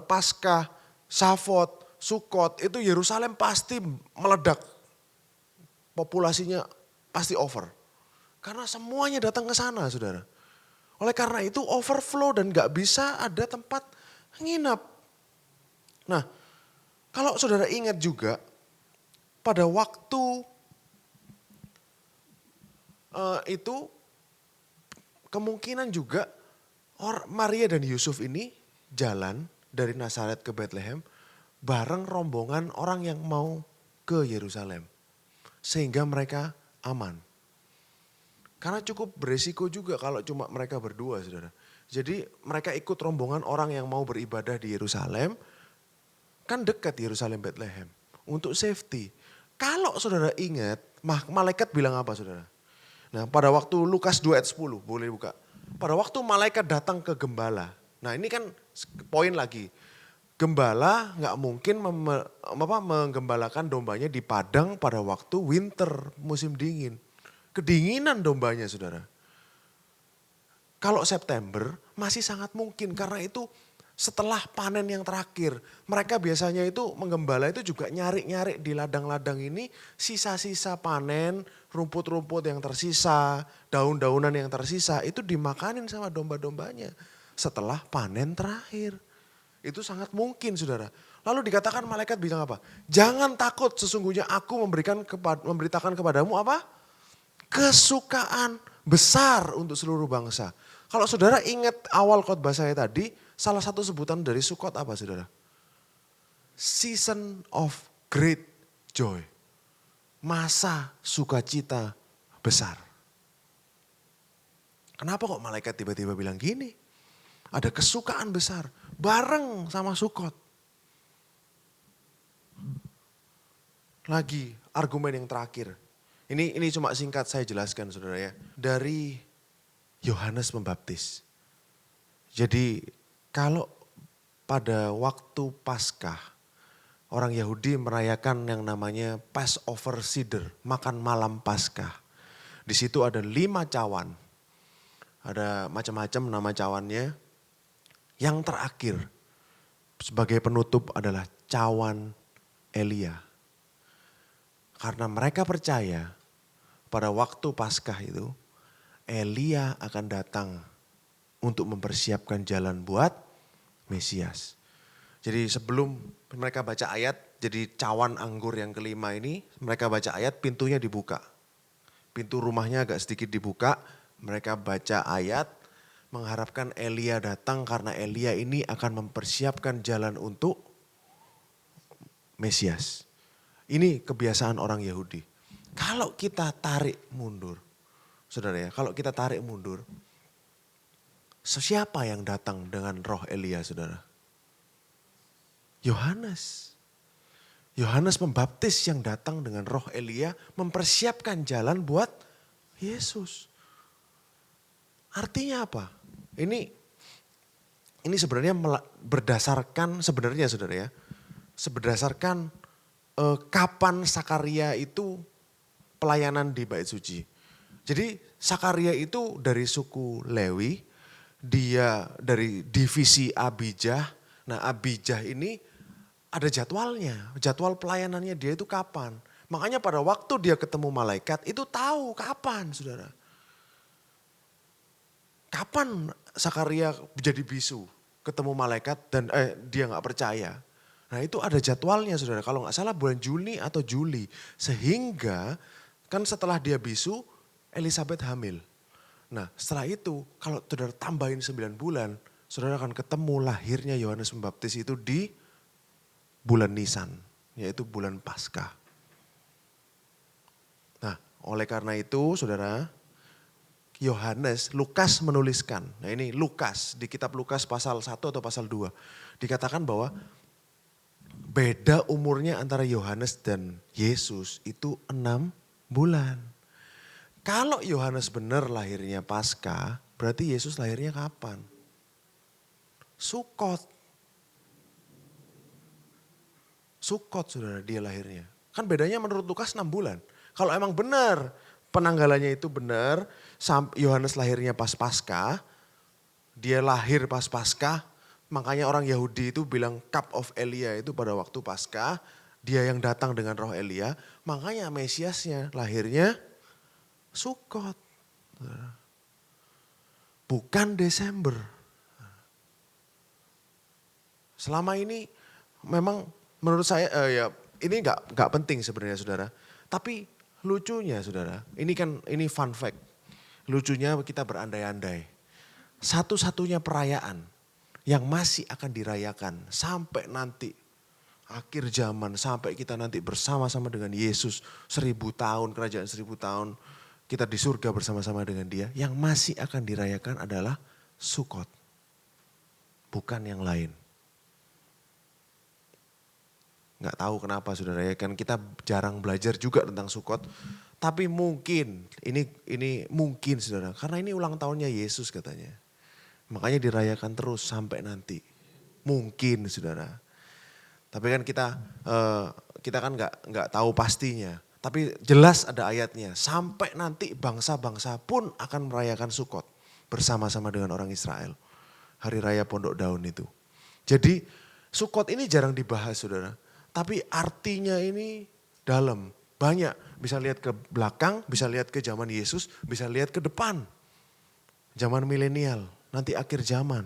Paskah, Savot, Sukot, itu Yerusalem pasti meledak. Populasinya pasti over. Karena semuanya datang ke sana saudara. Oleh karena itu overflow dan gak bisa ada tempat nginap. Nah kalau saudara ingat juga pada waktu itu kemungkinan juga Maria dan Yusuf ini jalan dari Nazaret ke Bethlehem bareng rombongan orang yang mau ke Yerusalem. Sehingga mereka aman. Karena cukup beresiko juga kalau cuma mereka berdua saudara. Jadi mereka ikut rombongan orang yang mau beribadah di Yerusalem. Kan dekat Yerusalem Bethlehem. Untuk safety. Kalau saudara ingat, malaikat bilang apa saudara? Nah pada waktu Lukas 2 ayat 10, boleh buka. Pada waktu malaikat datang ke gembala. Nah ini kan poin lagi. Gembala gak mungkin menggembalakan dombanya di padang pada waktu winter, musim dingin. Kedinginan dombanya saudara. Kalau September masih sangat mungkin karena itu setelah panen yang terakhir. Mereka biasanya itu menggembala itu juga nyari-nyari di ladang-ladang ini sisa-sisa panen, rumput-rumput yang tersisa, daun-daunan yang tersisa itu dimakanin sama domba-dombanya setelah panen terakhir. Itu sangat mungkin saudara. Lalu dikatakan malaikat bilang apa? Jangan takut sesungguhnya aku memberitakan kepadamu apa? Kesukaan besar untuk seluruh bangsa. Kalau saudara ingat awal khotbah saya tadi, Salah satu sebutan dari Sukot apa saudara? Season of great joy. Masa sukacita besar. Kenapa kok malaikat tiba-tiba bilang gini? Ada kesukaan besar bareng sama Sukot. Lagi argumen yang terakhir. Ini cuma singkat saya jelaskan saudara ya. Dari Yohanes Pembaptis. Jadi kalau pada waktu Paskah, orang Yahudi merayakan yang namanya Passover Seder, makan malam Paskah. Di situ ada 5 cawan. Ada macam-macam nama cawannya. Yang terakhir sebagai penutup adalah cawan Elia. Karena mereka percaya pada waktu Paskah itu Elia akan datang untuk mempersiapkan jalan buat Mesias. Jadi sebelum mereka baca ayat, jadi cawan anggur yang kelima ini, mereka baca ayat, pintunya dibuka. Pintu rumahnya agak sedikit dibuka, mereka baca ayat, mengharapkan Elia datang karena Elia ini akan mempersiapkan jalan untuk Mesias. Ini kebiasaan orang Yahudi. Kalau kita tarik mundur, saudara ya, kalau kita tarik mundur, siapa yang datang dengan roh Elia saudara? Yohanes. Yohanes Pembaptis yang datang dengan roh Elia mempersiapkan jalan buat Yesus. Artinya apa? Ini sebenarnya berdasarkan sebenarnya saudara ya. Berdasarkan kapan Sakaria itu pelayanan di Bait Suci. Jadi Sakaria itu dari suku Lewi, dia dari divisi Abijah. Nah Abijah ini ada jadwalnya, jadwal pelayanannya dia itu kapan. Makanya pada waktu dia ketemu malaikat itu tahu kapan saudara. Kapan Sakaria jadi bisu, ketemu malaikat dan dia gak percaya. Nah itu ada jadwalnya saudara, kalau gak salah bulan Juni atau Juli. Sehingga kan setelah dia bisu, Elisabeth hamil. Nah setelah itu kalau saudara tambahin 9 bulan, saudara akan ketemu lahirnya Yohanes Pembaptis itu di bulan Nisan, yaitu bulan Paskah. Nah oleh karena itu saudara, Lukas menuliskan, nah ini Lukas, di kitab Lukas pasal 1 atau pasal 2, dikatakan bahwa beda umurnya antara Yohanes dan Yesus itu 6 bulan. Kalau Yohanes benar lahirnya Paskah, berarti Yesus lahirnya kapan? Sukot. Sukot saudara dia lahirnya. Kan bedanya menurut Lukas 6 bulan. Kalau emang benar penanggalannya itu benar, Yohanes lahirnya pas Paskah, dia lahir pas Paskah, makanya orang Yahudi itu bilang cup of Elia itu pada waktu Paskah, dia yang datang dengan roh Elia, makanya Mesiasnya lahirnya Sukot. Bukan Desember. Selama ini memang menurut saya ini nggak penting sebenarnya saudara. Tapi lucunya saudara, ini fun fact. Lucunya kita berandai-andai. Satu-satunya perayaan yang masih akan dirayakan sampai nanti akhir zaman, sampai kita nanti bersama-sama dengan Yesus 1000 tahun, kerajaan 1000 tahun, kita di surga bersama-sama dengan dia, yang masih akan dirayakan adalah Sukot. Bukan yang lain. Nggak tahu kenapa saudara ya, kan kita jarang belajar juga tentang Sukot. Tapi mungkin, ini mungkin saudara, karena ini ulang tahunnya Yesus katanya. Makanya dirayakan terus sampai nanti. Mungkin saudara. Tapi kan kita kan nggak tahu pastinya. Tapi jelas ada ayatnya, sampai nanti bangsa-bangsa pun akan merayakan Sukot bersama-sama dengan orang Israel. Hari Raya Pondok Daun itu. Jadi Sukot ini jarang dibahas saudara. Tapi artinya ini dalam, banyak. Bisa lihat ke belakang, bisa lihat ke zaman Yesus, bisa lihat ke depan. Zaman milenial, nanti akhir zaman.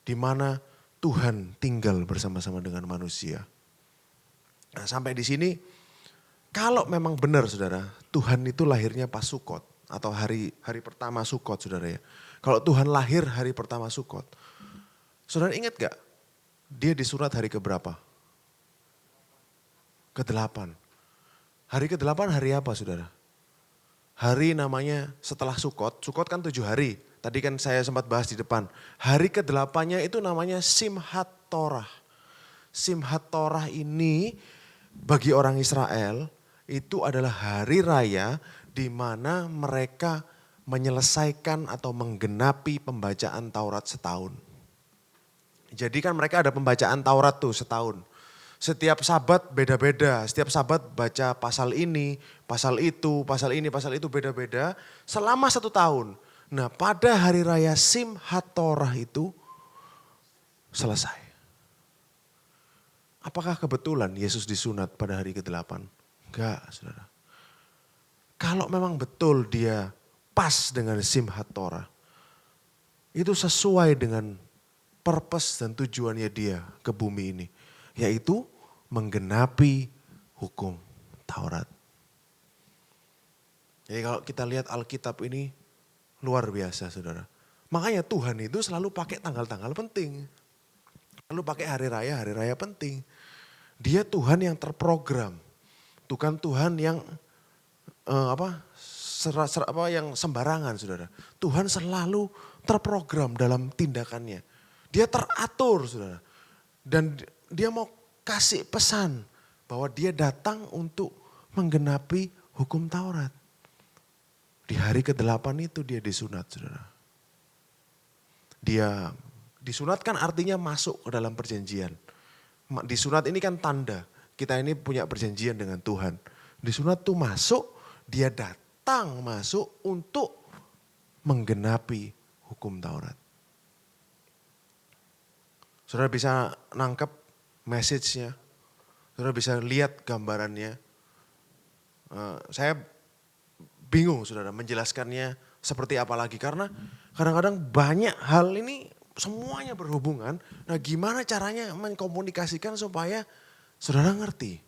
Di mana Tuhan tinggal bersama-sama dengan manusia. Nah sampai di sini, kalau memang benar saudara, Tuhan itu lahirnya pas Sukot. Atau hari pertama Sukot saudara ya. Kalau Tuhan lahir hari pertama Sukot, Saudara ingat gak? Dia disunat hari keberapa? Ke-8. Hari ke-8 hari apa saudara? Hari namanya setelah Sukot. Sukot kan 7 hari. Tadi kan saya sempat bahas di depan. Hari ke-8-nya itu namanya Simhat Torah. Simhat Torah ini bagi orang Israel itu adalah hari raya di mana mereka menyelesaikan atau menggenapi pembacaan Taurat setahun. Jadi kan mereka ada pembacaan Taurat tuh setahun. Setiap sabat beda-beda, setiap sabat baca pasal ini, pasal itu, pasal ini, pasal itu beda-beda selama 1 tahun. Nah pada hari raya Simhat Torah itu selesai. Apakah kebetulan Yesus disunat pada hari ke-8? Enggak saudara. Kalau memang betul dia pas dengan Simhat Torah, itu sesuai dengan purpose dan tujuannya dia ke bumi ini. Yaitu menggenapi hukum Taurat. Jadi kalau kita lihat Alkitab ini luar biasa saudara. Makanya Tuhan itu selalu pakai tanggal-tanggal penting. Selalu pakai hari raya penting. Dia Tuhan yang terprogram. Bukan Tuhan yang yang sembarangan saudara. Tuhan selalu terprogram dalam tindakannya. Dia teratur saudara. Dan dia mau kasih pesan bahwa dia datang untuk menggenapi hukum Taurat. Di hari ke-8 itu dia disunat saudara. Dia disunat kan artinya masuk ke dalam perjanjian. Disunat ini kan tanda kita ini punya perjanjian dengan Tuhan. Disunat tuh masuk, dia datang masuk untuk menggenapi hukum Taurat. Saudara bisa nangkep message-nya, saudara bisa lihat gambarannya. Saya bingung saudara menjelaskannya seperti apa lagi. Karena kadang-kadang banyak hal ini semuanya berhubungan. Nah gimana caranya mengkomunikasikan supaya saudara ngerti.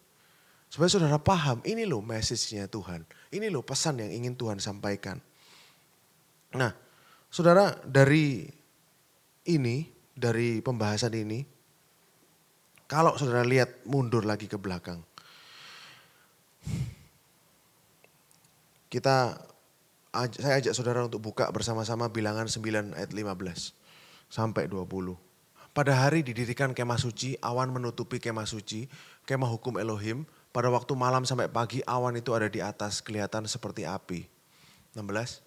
Supaya saudara paham ini loh message-nya Tuhan. Ini loh pesan yang ingin Tuhan sampaikan. Nah saudara dari pembahasan ini, kalau saudara lihat mundur lagi ke belakang, saya ajak saudara untuk buka bersama-sama Bilangan 9 ayat 15 sampai 20. Pada hari didirikan kemah suci, awan menutupi kemah suci, kemah hukum Elohim. Pada waktu malam sampai pagi awan itu ada di atas, kelihatan seperti api. 16.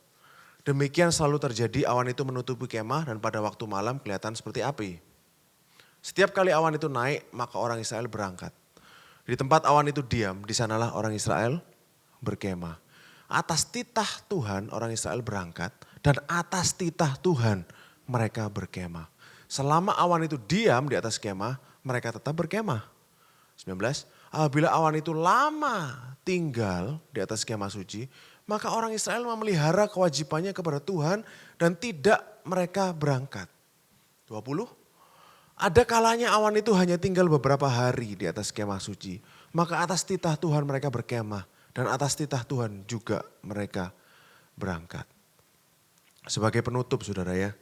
Demikian selalu terjadi, awan itu menutupi kemah dan pada waktu malam kelihatan seperti api. Setiap kali awan itu naik, maka orang Israel berangkat. Di tempat awan itu diam, di sanalah orang Israel berkemah. Atas titah Tuhan orang Israel berangkat dan atas titah Tuhan mereka berkemah. Selama awan itu diam di atas kemah, mereka tetap berkemah. 19. Apabila awan itu lama tinggal di atas kemah suci, maka orang Israel memelihara kewajibannya kepada Tuhan dan tidak mereka berangkat. 20. Ada kalanya awan itu hanya tinggal beberapa hari di atas kemah suci, maka atas titah Tuhan mereka berkemah dan atas titah Tuhan juga mereka berangkat. Sebagai penutup saudara ya,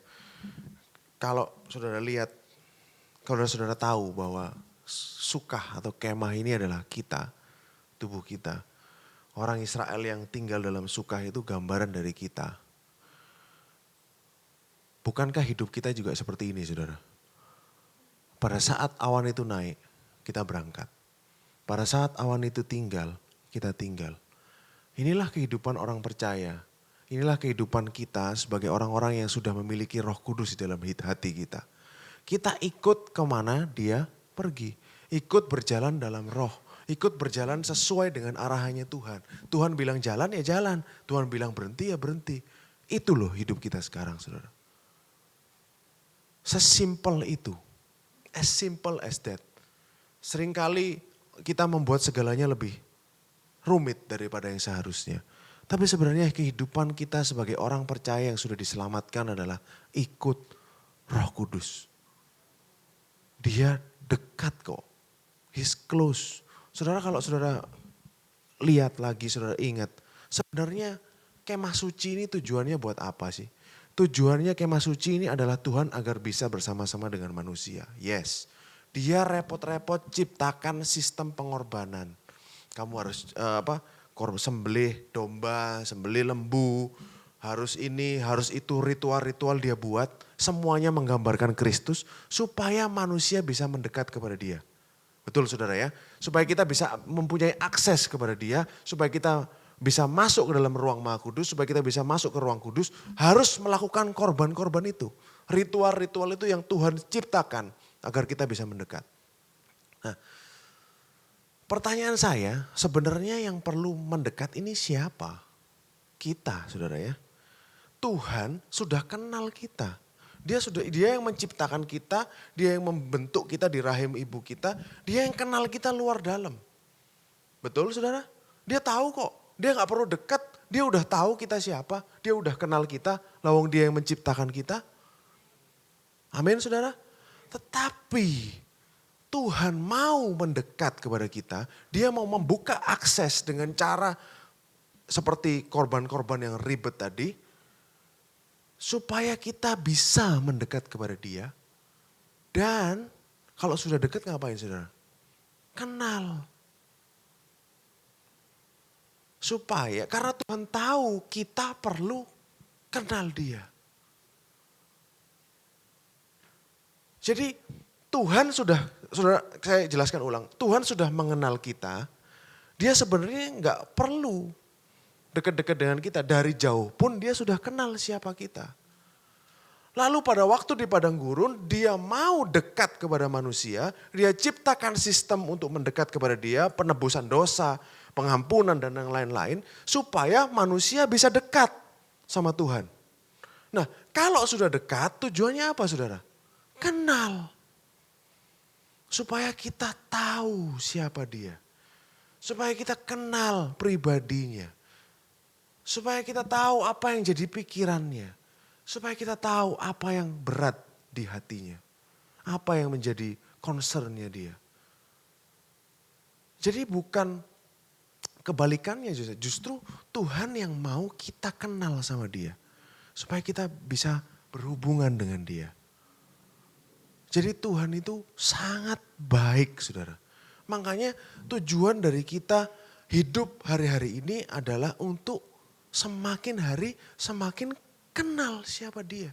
kalau saudara lihat, kalau saudara tahu bahwa sukah atau kemah ini adalah kita, tubuh kita. Orang Israel yang tinggal dalam sukah itu gambaran dari kita. Bukankah hidup kita juga seperti ini saudara? Pada saat awan itu naik, kita berangkat. Pada saat awan itu tinggal, kita tinggal. Inilah kehidupan orang percaya. Inilah kehidupan kita sebagai orang-orang yang sudah memiliki Roh Kudus di dalam hati kita. Kita ikut kemana dia pergi. Ikut berjalan dalam roh. Ikut berjalan sesuai dengan arahannya Tuhan. Tuhan bilang jalan ya jalan. Tuhan bilang berhenti ya berhenti. Itu loh hidup kita sekarang saudara. Sesimpel itu. As simple as that. Seringkali kita membuat segalanya lebih rumit daripada yang seharusnya. Tapi sebenarnya kehidupan kita sebagai orang percaya yang sudah diselamatkan adalah ikut Roh Kudus. Dia dekat kok. He's close. Saudara kalau saudara lihat lagi, saudara ingat. Sebenarnya kemah suci ini tujuannya buat apa sih? tujuannya kemah suci ini adalah Tuhan agar bisa bersama-sama dengan manusia. Yes, dia repot-repot ciptakan sistem pengorbanan. Kamu harus sembelih domba, sembelih lembu, harus ini, harus itu, ritual-ritual dia buat. Semuanya menggambarkan Kristus supaya manusia bisa mendekat kepada dia. Betul saudara ya, supaya kita bisa mempunyai akses kepada dia, supaya kita bisa masuk ke dalam ruang Maha Kudus, supaya kita bisa masuk ke ruang kudus, harus melakukan korban-korban itu. Ritual-ritual itu yang Tuhan ciptakan agar kita bisa mendekat. Nah, pertanyaan saya, sebenarnya yang perlu mendekat ini siapa? Kita, saudara ya. Tuhan sudah kenal kita. Dia yang menciptakan kita, dia yang membentuk kita di rahim ibu kita, dia yang kenal kita luar dalam. Betul saudara? Dia tahu kok, dia gak perlu dekat, dia udah tahu kita siapa, dia udah kenal kita, lawang dia yang menciptakan kita. Amin saudara? Tetapi Tuhan mau mendekat kepada kita, dia mau membuka akses dengan cara seperti korban-korban yang ribet tadi, supaya kita bisa mendekat kepada dia. Dan kalau sudah dekat ngapain saudara? Kenal. Supaya, karena Tuhan tahu kita perlu kenal dia. Jadi Tuhan sudah saya jelaskan ulang. Tuhan sudah mengenal kita. Dia sebenarnya nggak perlu dekat-dekat dengan kita. Dari jauh pun dia sudah kenal siapa kita. Lalu pada waktu di padang gurun dia mau dekat kepada manusia. Dia ciptakan sistem untuk mendekat kepada dia. Penebusan dosa, pengampunan dan yang lain-lain. Supaya manusia bisa dekat sama Tuhan. Nah kalau sudah dekat tujuannya apa saudara? Kenal. Supaya kita tahu siapa dia. Supaya kita kenal pribadinya. Supaya kita tahu apa yang jadi pikirannya. Supaya kita tahu apa yang berat di hatinya. Apa yang menjadi concernnya dia. Jadi bukan kebalikannya justru Tuhan yang mau kita kenal sama dia. Supaya kita bisa berhubungan dengan dia. Jadi Tuhan itu sangat baik saudara. Makanya tujuan dari kita hidup hari-hari ini adalah untuk semakin hari semakin kenal siapa dia.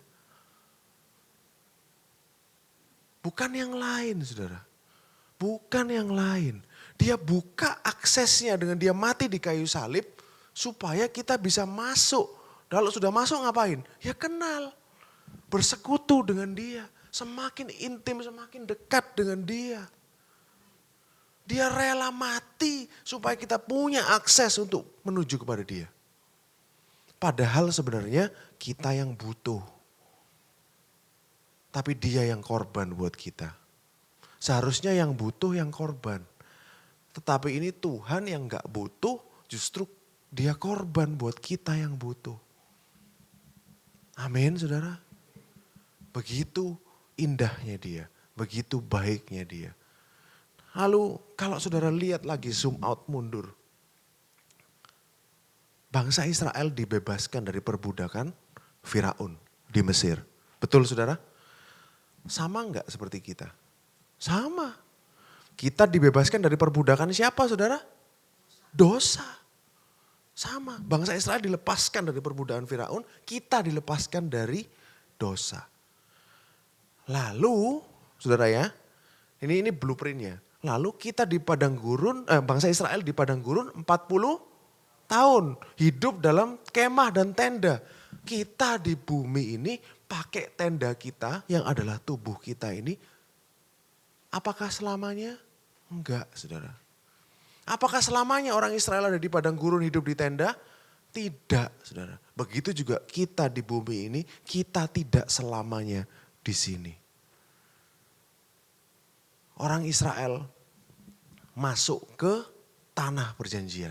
Bukan yang lain saudara. Bukan yang lain. Dia buka aksesnya dengan dia mati di kayu salib supaya kita bisa masuk. Kalau sudah masuk ngapain? Ya kenal. Bersekutu dengan dia. Semakin intim, semakin dekat dengan dia. Dia rela mati supaya kita punya akses untuk menuju kepada dia. Padahal sebenarnya kita yang butuh. Tapi dia yang korban buat kita. Seharusnya yang butuh yang korban. Tetapi ini Tuhan yang gak butuh justru dia korban buat kita yang butuh. Amin saudara. Begitu indahnya dia, begitu baiknya dia. Lalu kalau saudara lihat lagi zoom out mundur. Bangsa Israel dibebaskan dari perbudakan Firaun di Mesir. Betul saudara? Sama enggak seperti kita? Sama. Kita dibebaskan dari perbudakan siapa saudara? Dosa. Sama. Bangsa Israel dilepaskan dari perbudakan Firaun, kita dilepaskan dari dosa. Lalu, saudara ya, ini blueprintnya. Lalu kita di padang gurun, bangsa Israel di padang gurun 40 tahun. Hidup dalam kemah dan tenda. Kita di bumi ini pakai tenda kita yang adalah tubuh kita ini. Apakah selamanya? Enggak saudara. Apakah selamanya orang Israel ada di padang gurun hidup di tenda? Tidak saudara. Begitu juga kita di bumi ini, kita tidak selamanya di sini. Orang Israel masuk ke tanah perjanjian.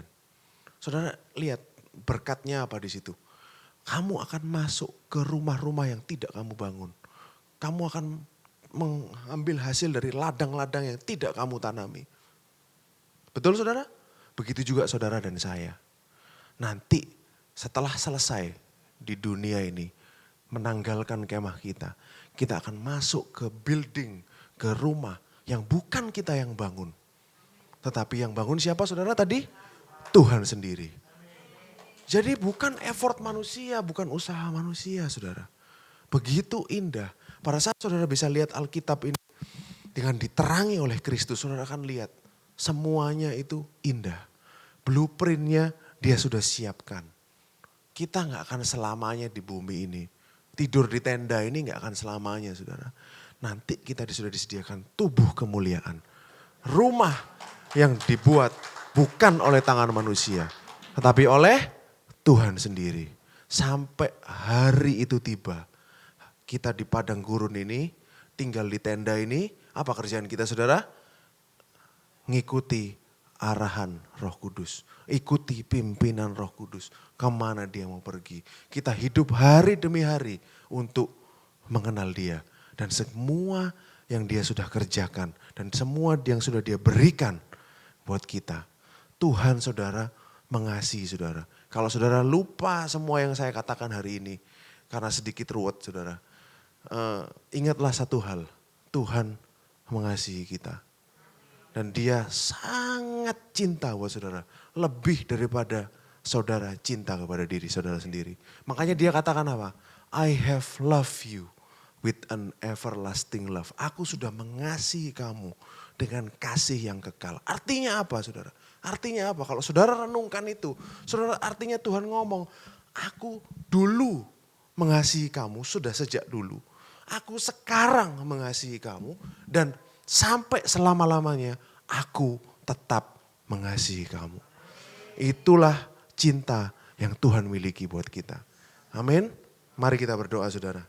Saudara lihat berkatnya apa di situ. Kamu akan masuk ke rumah-rumah yang tidak kamu bangun. Kamu akan mengambil hasil dari ladang-ladang yang tidak kamu tanami. Betul saudara? Begitu juga saudara dan saya. Nanti setelah selesai di dunia ini, menanggalkan kemah kita. Kita akan masuk ke building, ke rumah yang bukan kita yang bangun. Tetapi yang bangun siapa saudara tadi? Tuhan sendiri. Jadi bukan effort manusia, bukan usaha manusia saudara. Begitu indah. Pada saat saudara bisa lihat Alkitab ini dengan diterangi oleh Kristus, saudara akan lihat semuanya itu indah. Blueprintnya dia sudah siapkan. Kita gak akan selamanya di bumi ini. Tidur di tenda ini gak akan selamanya saudara. Nanti kita sudah disediakan tubuh kemuliaan. Rumah yang dibuat bukan oleh tangan manusia. Tetapi oleh Tuhan sendiri. Sampai hari itu tiba. Kita di padang gurun ini, tinggal di tenda ini. Apa kerjaan kita saudara? Ngikuti arahan Roh Kudus. Ikuti pimpinan Roh Kudus. Kemana dia mau pergi. Kita hidup hari demi hari untuk mengenal dia. Dan semua yang dia sudah kerjakan. Dan semua yang sudah dia berikan buat kita. Tuhan saudara mengasihi saudara. Kalau saudara lupa semua yang saya katakan hari ini. Karena sedikit ruwet saudara. Ingatlah satu hal. Tuhan mengasihi kita. Dan dia sangat cinta buat saudara. Lebih daripada saudara cinta kepada diri saudara sendiri. Makanya dia katakan apa? I have loved you with an everlasting love. Aku sudah mengasihi kamu dengan kasih yang kekal. Artinya apa saudara? Artinya apa? Kalau saudara renungkan itu. Saudara artinya Tuhan ngomong. Aku dulu mengasihi kamu sudah sejak dulu. Aku sekarang mengasihi kamu dan sampai selama-lamanya aku tetap mengasihi kamu. Itulah cinta yang Tuhan miliki buat kita. Amin. Mari kita berdoa saudara.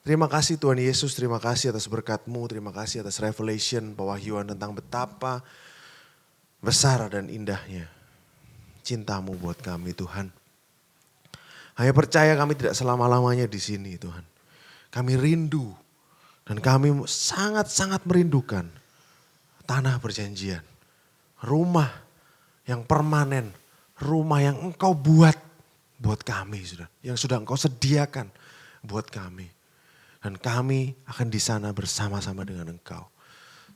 Terima kasih Tuhan Yesus, terima kasih atas berkat-Mu, terima kasih atas revelation, pewahyuan tentang betapa besar dan indahnya cinta-Mu buat kami Tuhan. Hanya percaya kami tidak selama-lamanya di sini Tuhan. Kami rindu dan kami sangat-sangat merindukan tanah perjanjian. Rumah yang permanen, rumah yang Engkau buat kami sudah. Yang sudah Engkau sediakan buat kami. Dan kami akan di sana bersama-sama dengan Engkau.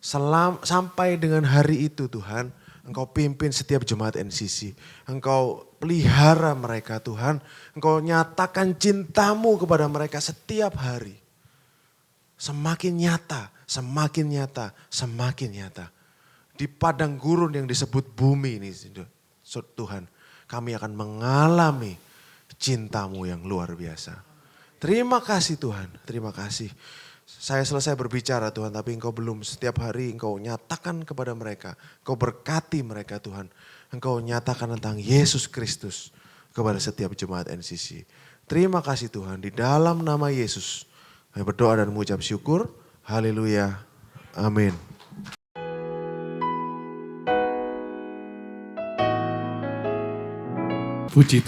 Sampai dengan hari itu Tuhan, Engkau pimpin setiap jemaat NCC. Engkau pelihara mereka Tuhan. Engkau nyatakan cinta-Mu kepada mereka setiap hari. Semakin nyata, semakin nyata, semakin nyata. Di padang gurun yang disebut bumi ini Tuhan. Kami akan mengalami cinta-Mu yang luar biasa. Terima kasih Tuhan, terima kasih. Saya selesai berbicara Tuhan, tapi Engkau belum. Setiap hari Engkau nyatakan kepada mereka. Engkau berkati mereka Tuhan. Engkau nyatakan tentang Yesus Kristus kepada setiap jemaat NCC. Terima kasih Tuhan, di dalam nama Yesus. Saya berdoa dan mengucap syukur. Haleluya. Amin. Puji